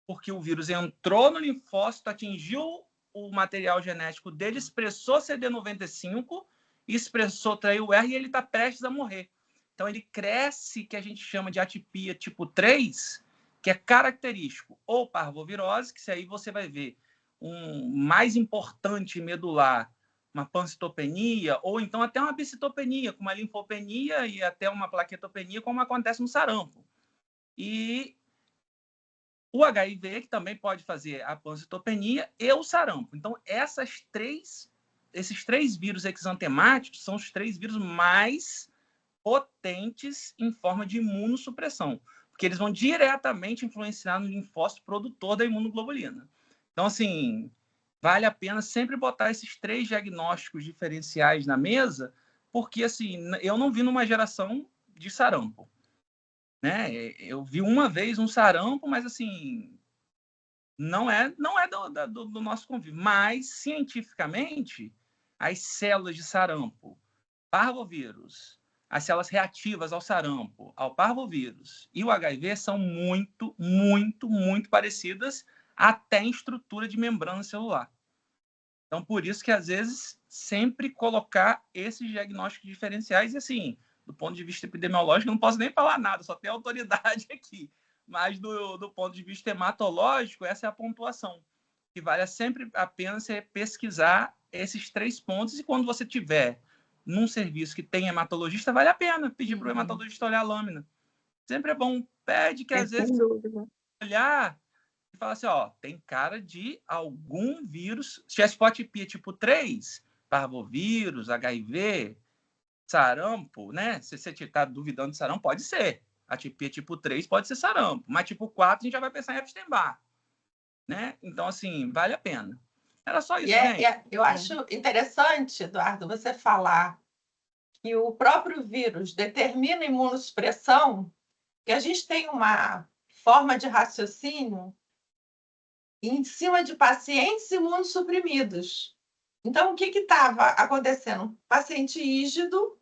Porque o vírus entrou no linfócito, atingiu o material genético dele, expressou CD95, expressou TRAIL-R e ele está prestes a morrer. Então, ele cresce, que a gente chama de atipia tipo 3, que é característico ou parvovirose, que aí você vai ver um mais importante medular, uma pancitopenia, ou então até uma bicitopenia, com uma linfopenia e até uma plaquetopenia, como acontece no sarampo. E o HIV, que também pode fazer a pancitopenia e o sarampo. Então, esses três vírus exantemáticos são os 3 vírus mais potentes em forma de imunossupressão, porque eles vão diretamente influenciar no linfócito produtor da imunoglobulina. Então, assim, vale a pena sempre botar esses 3 diagnósticos diferenciais na mesa, porque, assim, eu não vi numa geração de sarampo, né? Eu vi uma vez um sarampo, mas, assim, não é do nosso convívio. Mas, cientificamente, as células de sarampo, parvovírus, as células reativas ao sarampo, ao parvovírus e o HIV são muito, muito, muito parecidas até em estrutura de membrana celular. Então, por isso que, às vezes, sempre colocar esses diagnósticos diferenciais, e assim, do ponto de vista epidemiológico, eu não posso nem falar nada, só tem autoridade aqui. Mas, do ponto de vista hematológico, essa é a pontuação, que vale sempre a pena você pesquisar esses 3 pontos, e quando você tiver num serviço que tem hematologista, vale a pena pedir para o hematologista olhar a lâmina. Sempre é bom. Pede que, às vezes, olhar e falar assim, ó, tem cara de algum vírus, se tivesse atipia tipo 3, parvovírus, HIV, sarampo, né? Se você está duvidando de sarampo, pode ser. Atipia tipo 3 pode ser sarampo, mas tipo 4 a gente já vai pensar em Epstein-Barr, né? Então, assim, vale a pena. Era só isso, gente. Eu acho interessante, Eduardo, você falar que o próprio vírus determina a imunossupressão, que a gente tem uma forma de raciocínio em cima de pacientes imunossuprimidos. Então, o que estava acontecendo? Paciente rígido,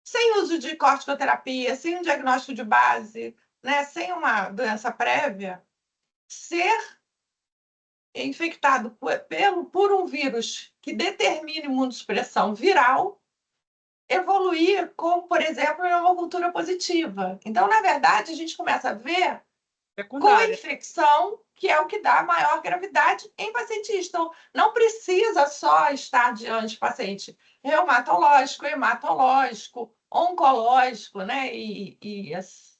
sem uso de corticoterapia, sem um diagnóstico de base, né, sem uma doença prévia, ser infectado por um vírus que determina imunossupressão viral, evoluir com, por exemplo, uma cultura positiva. Então, na verdade, a gente começa a ver co-infecção, que é o que dá maior gravidade em pacientes. Então, não precisa só estar diante de paciente reumatológico, hematológico, oncológico, né? E as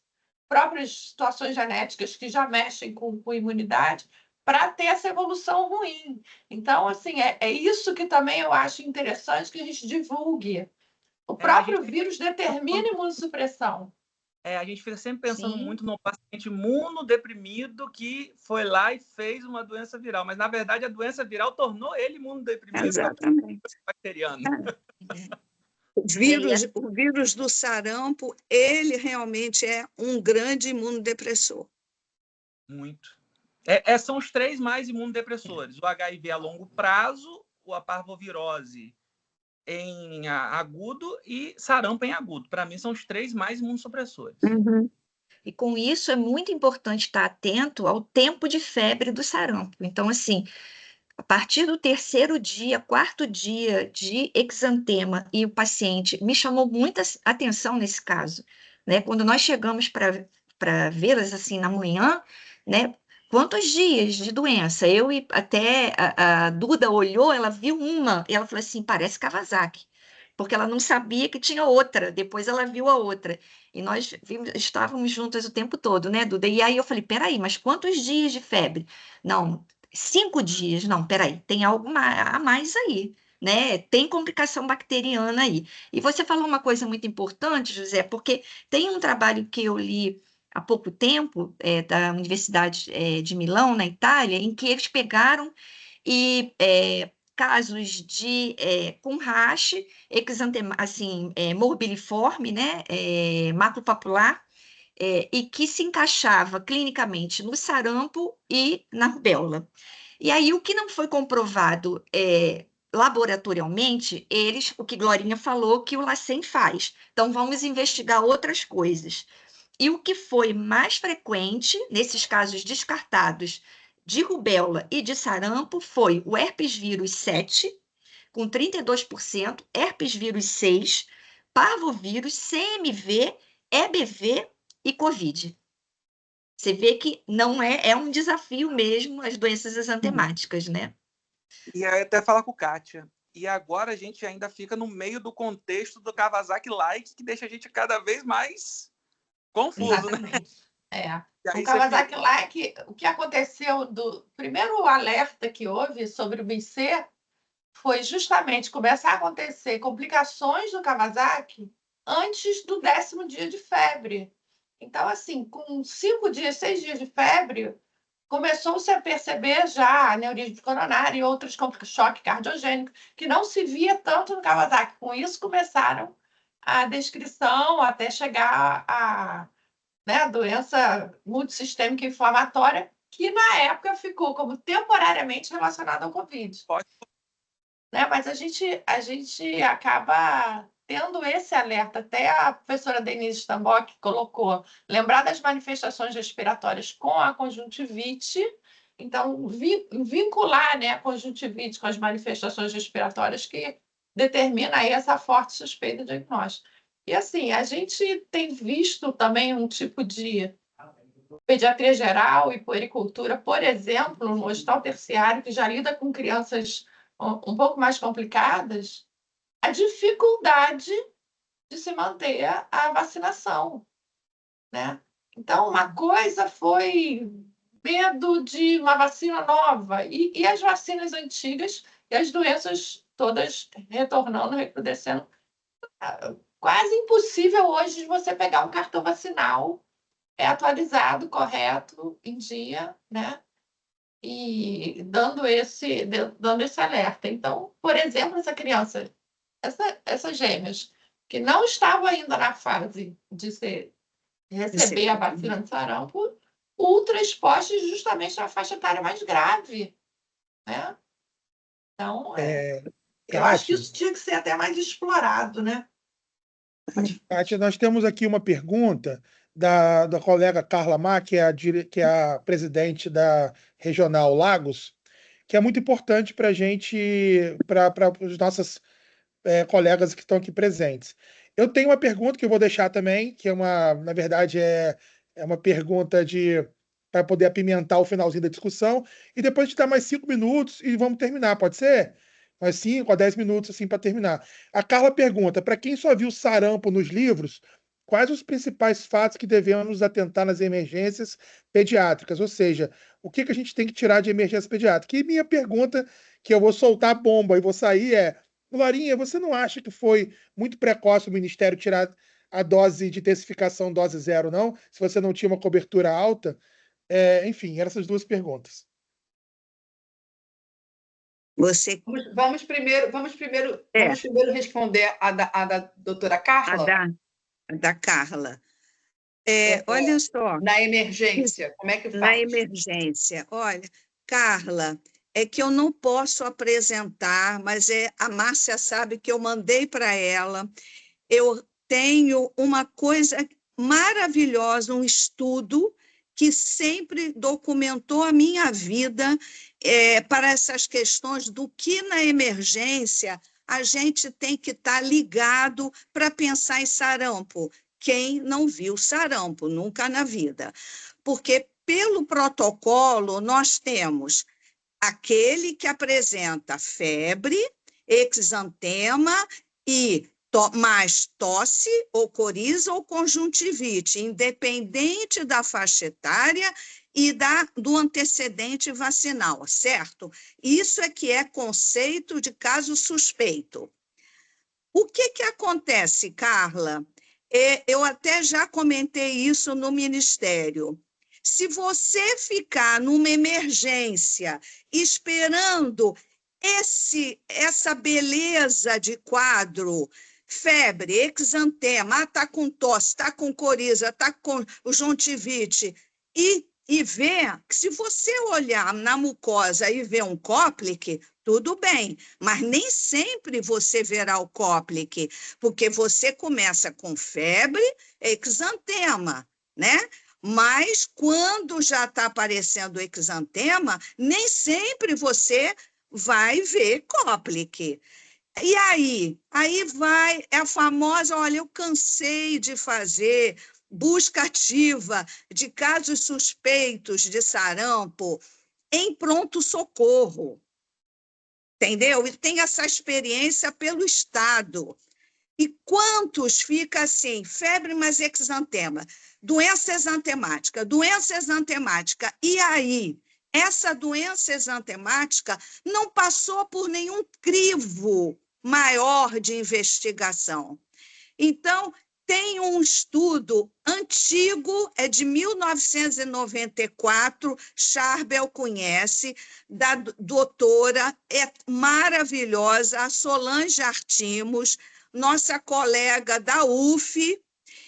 próprias situações genéticas que já mexem com imunidade, para ter essa evolução ruim. Então, assim, é isso que também eu acho interessante que a gente divulgue. O próprio vírus determina a imunossupressão. A gente fica sempre pensando muito no paciente imunodeprimido que foi lá e fez uma doença viral, mas, na verdade, a doença viral tornou ele imunodeprimido. Exatamente. Bacteriano. O vírus do sarampo, ele realmente é um grande imunodepressor. Muito. São os 3 mais imunodepressores. O HIV a longo prazo, a parvovirose em agudo e sarampo em agudo. Para mim, são os 3 mais imunossupressores. E com isso é muito importante estar atento ao tempo de febre do sarampo. Então, assim, a partir do 3º dia, 4º dia de exantema, e o paciente me chamou muita atenção nesse caso, né? Quando nós chegamos para vê-las assim na manhã, né? Quantos dias de doença? Eu e até a Duda olhou, ela viu uma, e ela falou assim: parece Kawasaki, porque ela não sabia que tinha outra. Depois ela viu a outra. E nós estávamos juntas o tempo todo, né, Duda? E aí eu falei: peraí, mas quantos dias de febre? Não, 5 dias. Não, peraí, tem algo a mais aí, né? Tem complicação bacteriana aí. E você falou uma coisa muito importante, José, porque tem um trabalho que eu li há pouco tempo, da Universidade de Milão, na Itália, em que eles pegaram e casos de com rash, exantema, assim, morbiliforme, né, maculopapular, e que se encaixava clinicamente no sarampo e na rubéola. E aí, o que não foi comprovado laboratorialmente, o que Glorinha falou, que o LACEN faz. Então, vamos investigar outras coisas. E o que foi mais frequente, nesses casos descartados, de rubéola e de sarampo, foi o herpes vírus 7, com 32%, herpes vírus 6, parvovírus, CMV, EBV e Covid. Você vê que não é um desafio mesmo as doenças exantemáticas, né? E aí até falar com Kátia. E agora a gente ainda fica no meio do contexto do Kawasaki-like, que deixa a gente cada vez mais confuso, Exatamente. né? O Kawasaki-like, o que aconteceu do primeiro alerta que houve sobre o BC foi justamente começar a acontecer complicações do Kawasaki antes do 10º dia de febre. Então, assim, com 5 dias, 6 dias de febre, começou-se a perceber já aneurisma coronário e outros choque cardiogênico, que não se via tanto no Kawasaki. Com isso, começaram a descrição até chegar a doença multissistêmica inflamatória, que na época ficou como temporariamente relacionada ao Covid. Né? Mas a gente acaba tendo esse alerta. Até a professora Denise Stambock colocou, lembrar das manifestações respiratórias com a conjuntivite, então vincular, né, a conjuntivite com as manifestações respiratórias que determina aí essa forte suspeita diagnóstica. E assim, a gente tem visto também um tipo de pediatria geral e puericultura, por exemplo, no hospital terciário, que já lida com crianças um pouco mais complicadas, a dificuldade de se manter a vacinação, né? Então, uma coisa foi medo de uma vacina nova e as vacinas antigas e as doenças todas retornando, recrudescendo. Quase impossível hoje de você pegar um cartão vacinal atualizado, correto, em dia, né? E dando esse alerta. Então, por exemplo, essa criança, essas gêmeas, que não estavam ainda na fase de receber a vacina de sarampo, ultra expostas justamente na faixa etária mais grave, né? Então, eu acho que isso tinha que ser até mais explorado, né? Kátia, nós temos aqui uma pergunta da colega Carla Má, que é a presidente da Regional Lagos, que é muito importante para a gente, para os nossos colegas que estão aqui presentes. Eu tenho uma pergunta que eu vou deixar também, que na verdade, é uma pergunta para poder apimentar o finalzinho da discussão, e depois te dar mais 5 minutos e vamos terminar, pode ser? Mais 5 a 10 minutos assim para terminar. A Carla pergunta: para quem só viu sarampo nos livros, quais os principais fatos que devemos atentar nas emergências pediátricas? Ou seja, o que a gente tem que tirar de emergência pediátrica? E minha pergunta, que eu vou soltar a bomba e vou sair, é: Glorinha, você não acha que foi muito precoce o Ministério tirar a dose de intensificação dose 0, não? Se você não tinha uma cobertura alta? Enfim, eram essas duas perguntas. Vamos primeiro responder a da doutora Carla? A da Carla. Olha só. Na emergência, como é que faz? Na emergência. Olha, Carla, é que eu não posso apresentar, mas a Márcia sabe que eu mandei para ela. Eu tenho uma coisa maravilhosa, um estudo que sempre documentou a minha vida para essas questões do que na emergência a gente tem que estar ligado para pensar em sarampo. Quem não viu sarampo, nunca na vida. Porque, pelo protocolo, nós temos aquele que apresenta febre, exantema e mais tosse, ou coriza ou conjuntivite, independente da faixa etária e do antecedente vacinal, certo? Isso é que é conceito de caso suspeito. O que acontece, Carla? Eu até já comentei isso no Ministério. Se você ficar numa emergência esperando essa beleza de quadro, febre, exantema, está com tosse, está com coriza, está com conjuntivite, e ver que se você olhar na mucosa e ver um cóplice, tudo bem, mas nem sempre você verá o cóplice, porque você começa com febre, exantema, né? Mas quando já está aparecendo o exantema, nem sempre você vai ver cóplice. E aí vai, é a famosa, olha, eu cansei de fazer busca ativa de casos suspeitos de sarampo em pronto-socorro, entendeu? E tem essa experiência pelo Estado. E quantos fica assim, febre mais exantema, doença exantemática, e aí? Essa doença exantemática não passou por nenhum crivo maior de investigação. Então, tem um estudo antigo, é de 1994, Charbel conhece, da doutora maravilhosa, a Solange Artimos, nossa colega da UF.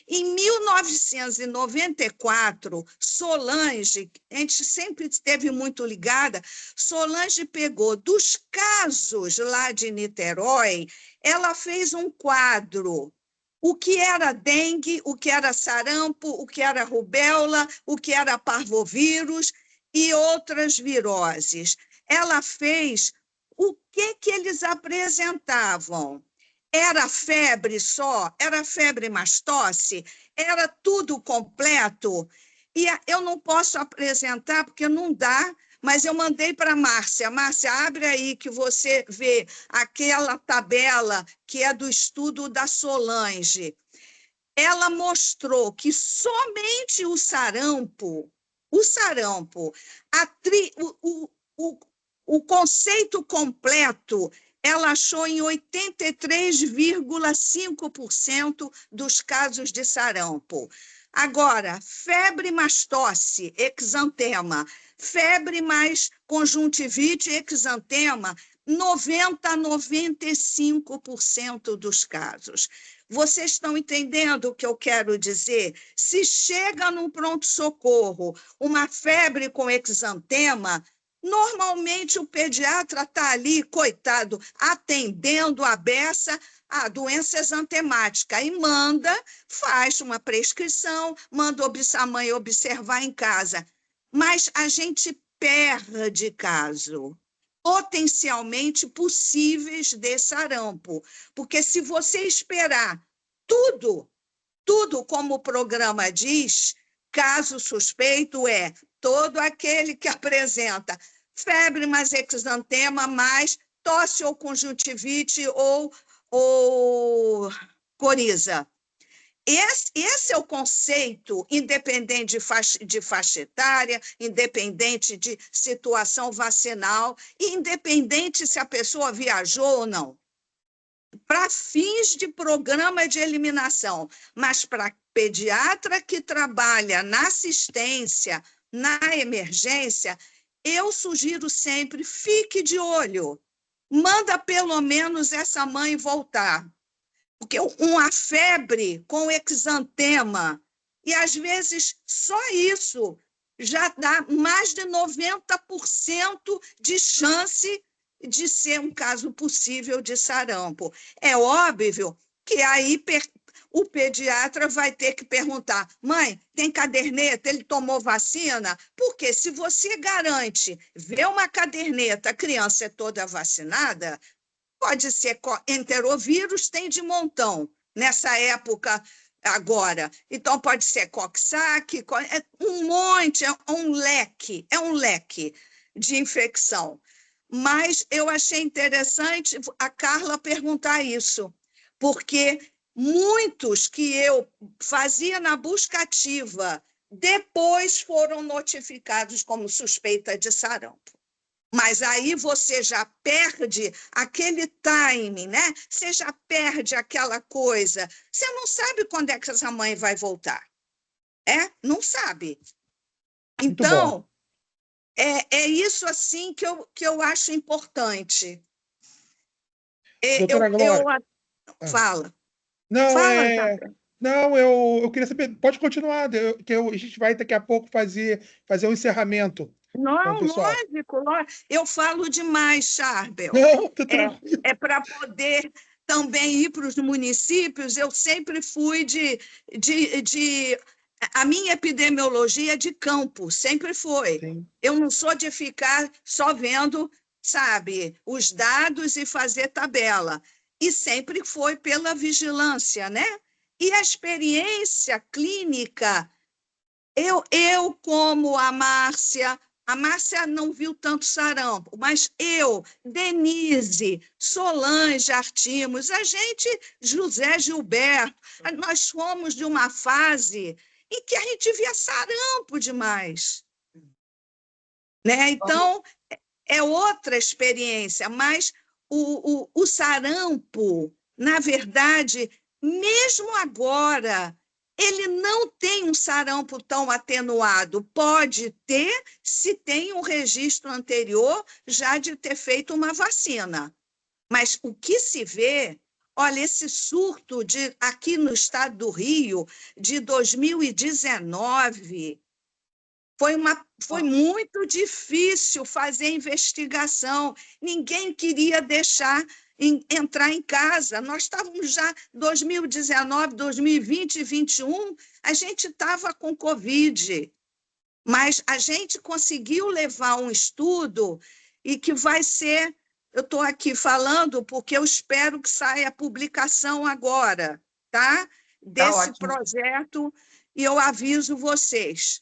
Em 1994, Solange, a gente sempre esteve muito ligada, Solange pegou dos casos lá de Niterói, ela fez um quadro, o que era dengue, o que era sarampo, o que era rubéola, o que era parvovírus e outras viroses. Ela fez o que eles apresentavam. Era febre só? Era febre mais tosse? Era tudo completo? E eu não posso apresentar porque não dá, mas eu mandei para a Márcia. Márcia, abre aí que você vê aquela tabela que é do estudo da Solange. Ela mostrou que somente o sarampo, o conceito completo, ela achou em 83,5% dos casos de sarampo. Agora, febre mais tosse, exantema, febre mais conjuntivite, exantema, 90% a 95% dos casos. Vocês estão entendendo o que eu quero dizer? Se chega num pronto-socorro uma febre com exantema, normalmente o pediatra está ali, coitado, atendendo a beça, a doença exantemática, e faz uma prescrição, manda a mãe observar em casa. Mas a gente perde caso potencialmente possíveis de sarampo, porque se você esperar tudo como o programa diz, caso suspeito é todo aquele que apresenta febre mais exantema, mais tosse ou conjuntivite ou coriza. Esse é o conceito, independente de faixa etária, independente de situação vacinal, independente se a pessoa viajou ou não. Para fins de programa de eliminação, mas para pediatra que trabalha na assistência, na emergência, eu sugiro sempre, fique de olho, manda pelo menos essa mãe voltar. Porque uma febre com exantema, e às vezes só isso já dá mais de 90% de chance de ser um caso possível de sarampo. É óbvio que aí o pediatra vai ter que perguntar: mãe, tem caderneta? Ele tomou vacina? Porque se você garante ver uma caderneta, a criança é toda vacinada, pode ser enterovírus, tem de montão nessa época agora. Então, pode ser Coxsackie, é um monte, é um leque de infecção. Mas eu achei interessante a Carla perguntar isso, porque muitos que eu fazia na busca ativa depois foram notificados como suspeita de sarampo. Mas aí você já perde aquele timing, né? Você já perde aquela coisa. Você não sabe quando é que essa mãe vai voltar. Não sabe. Então, é isso assim que eu acho importante. Doutora Glória. Fala. Não, Fala, não, eu queria saber. Pode continuar, a gente vai daqui a pouco fazer um encerramento. Não, lógico. Eu falo demais, Charbel. Não, tá tranquilo. É para poder também ir para os municípios. Eu sempre fui a minha epidemiologia é de campo, sempre foi. Sim. Eu não sou de ficar só vendo, sabe, os dados e fazer tabela. E sempre foi pela vigilância, né? E a experiência clínica, eu como a Márcia não viu tanto sarampo, mas Denise, Solange Artimos, a gente, José Gilberto, nós fomos de uma fase em que a gente via sarampo demais. Né? Então, é outra experiência, mas o sarampo, na verdade, mesmo agora, ele não tem um sarampo tão atenuado. Pode ter, se tem um registro anterior já de ter feito uma vacina. Mas o que se vê, olha, esse surto aqui no estado do Rio, de 2019, foi muito difícil fazer investigação. Ninguém queria deixar entrar em casa. Nós estávamos já 2019, 2020 e 2021, a gente estava com Covid, mas a gente conseguiu levar um estudo e que vai ser, eu estou aqui falando porque eu espero que saia a publicação agora, tá? Desse projeto, e eu aviso vocês.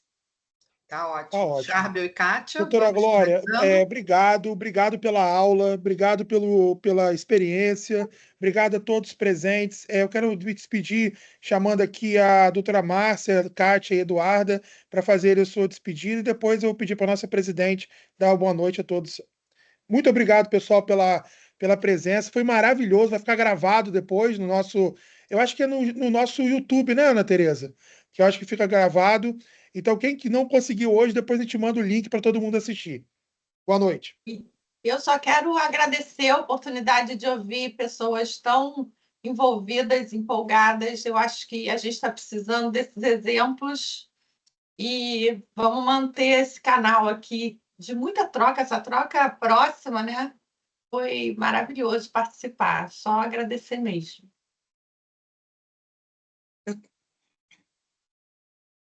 Tá ótimo. Tá ótimo. Charbel e Kátia. Doutora Glória, obrigado pela aula, obrigado pela experiência, obrigado a todos presentes. Eu quero me despedir chamando aqui a doutora Márcia, Kátia e Eduarda para fazer a sua despedida e depois eu vou pedir para a nossa presidente dar uma boa noite a todos. Muito obrigado, pessoal, pela presença. Foi maravilhoso, vai ficar gravado depois no nosso... Eu acho que é no nosso YouTube, né, Ana Tereza? Que eu acho que fica gravado. Então, quem que não conseguiu hoje, depois a gente manda o link para todo mundo assistir. Boa noite. Eu só quero agradecer a oportunidade de ouvir pessoas tão envolvidas, empolgadas. Eu acho que a gente está precisando desses exemplos e vamos manter esse canal aqui de muita troca, essa troca próxima, né? Foi maravilhoso participar, só agradecer mesmo.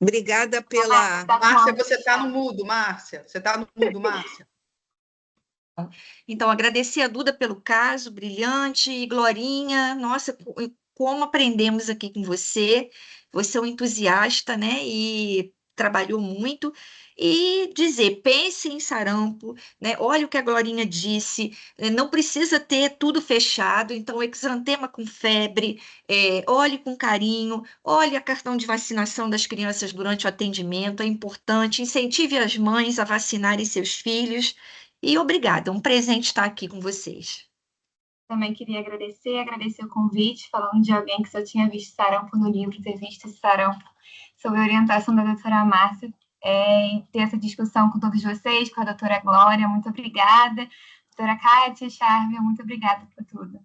Obrigada pela... Márcia, você está no mudo, Márcia. Você está no mudo, Márcia. Então, agradecer a Duda pelo caso brilhante, e Glorinha, nossa, como aprendemos aqui com você. Você é um entusiasta, né? E trabalhou muito. E dizer, pense em sarampo, né? Olha o que a Glorinha disse, não precisa ter tudo fechado, então exantema com febre, olhe com carinho, olhe a cartão de vacinação das crianças durante o atendimento, é importante, incentive as mães a vacinarem seus filhos, e obrigada, um presente estar aqui com vocês. Também queria agradecer o convite, falando de alguém que só tinha visto sarampo no livro, ter visto esse sarampo sob a orientação da doutora Márcia, e ter essa discussão com todos vocês, com a doutora Glória, muito obrigada. Doutora Kátia, Charbel, muito obrigada por tudo.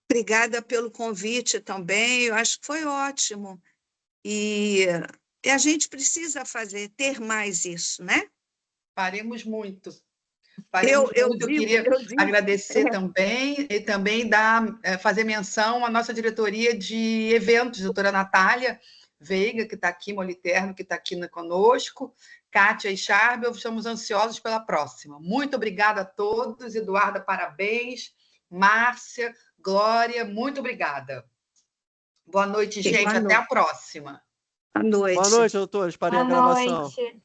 Obrigada pelo convite também, eu acho que foi ótimo. E E a gente precisa ter mais isso, né? Faremos muito. Eu Eu queria digo, agradecer também e também fazer menção à nossa diretoria de eventos, doutora Natália Veiga, que está aqui, Moliterno, que está aqui conosco, Kátia e Charbel, estamos ansiosos pela próxima. Muito obrigada a todos. Eduarda, parabéns. Márcia, Glória, muito obrigada. Boa noite, gente. Boa Até noite. a próxima. Boa noite. Boa noite, doutores. Parei a gravação. Boa noite.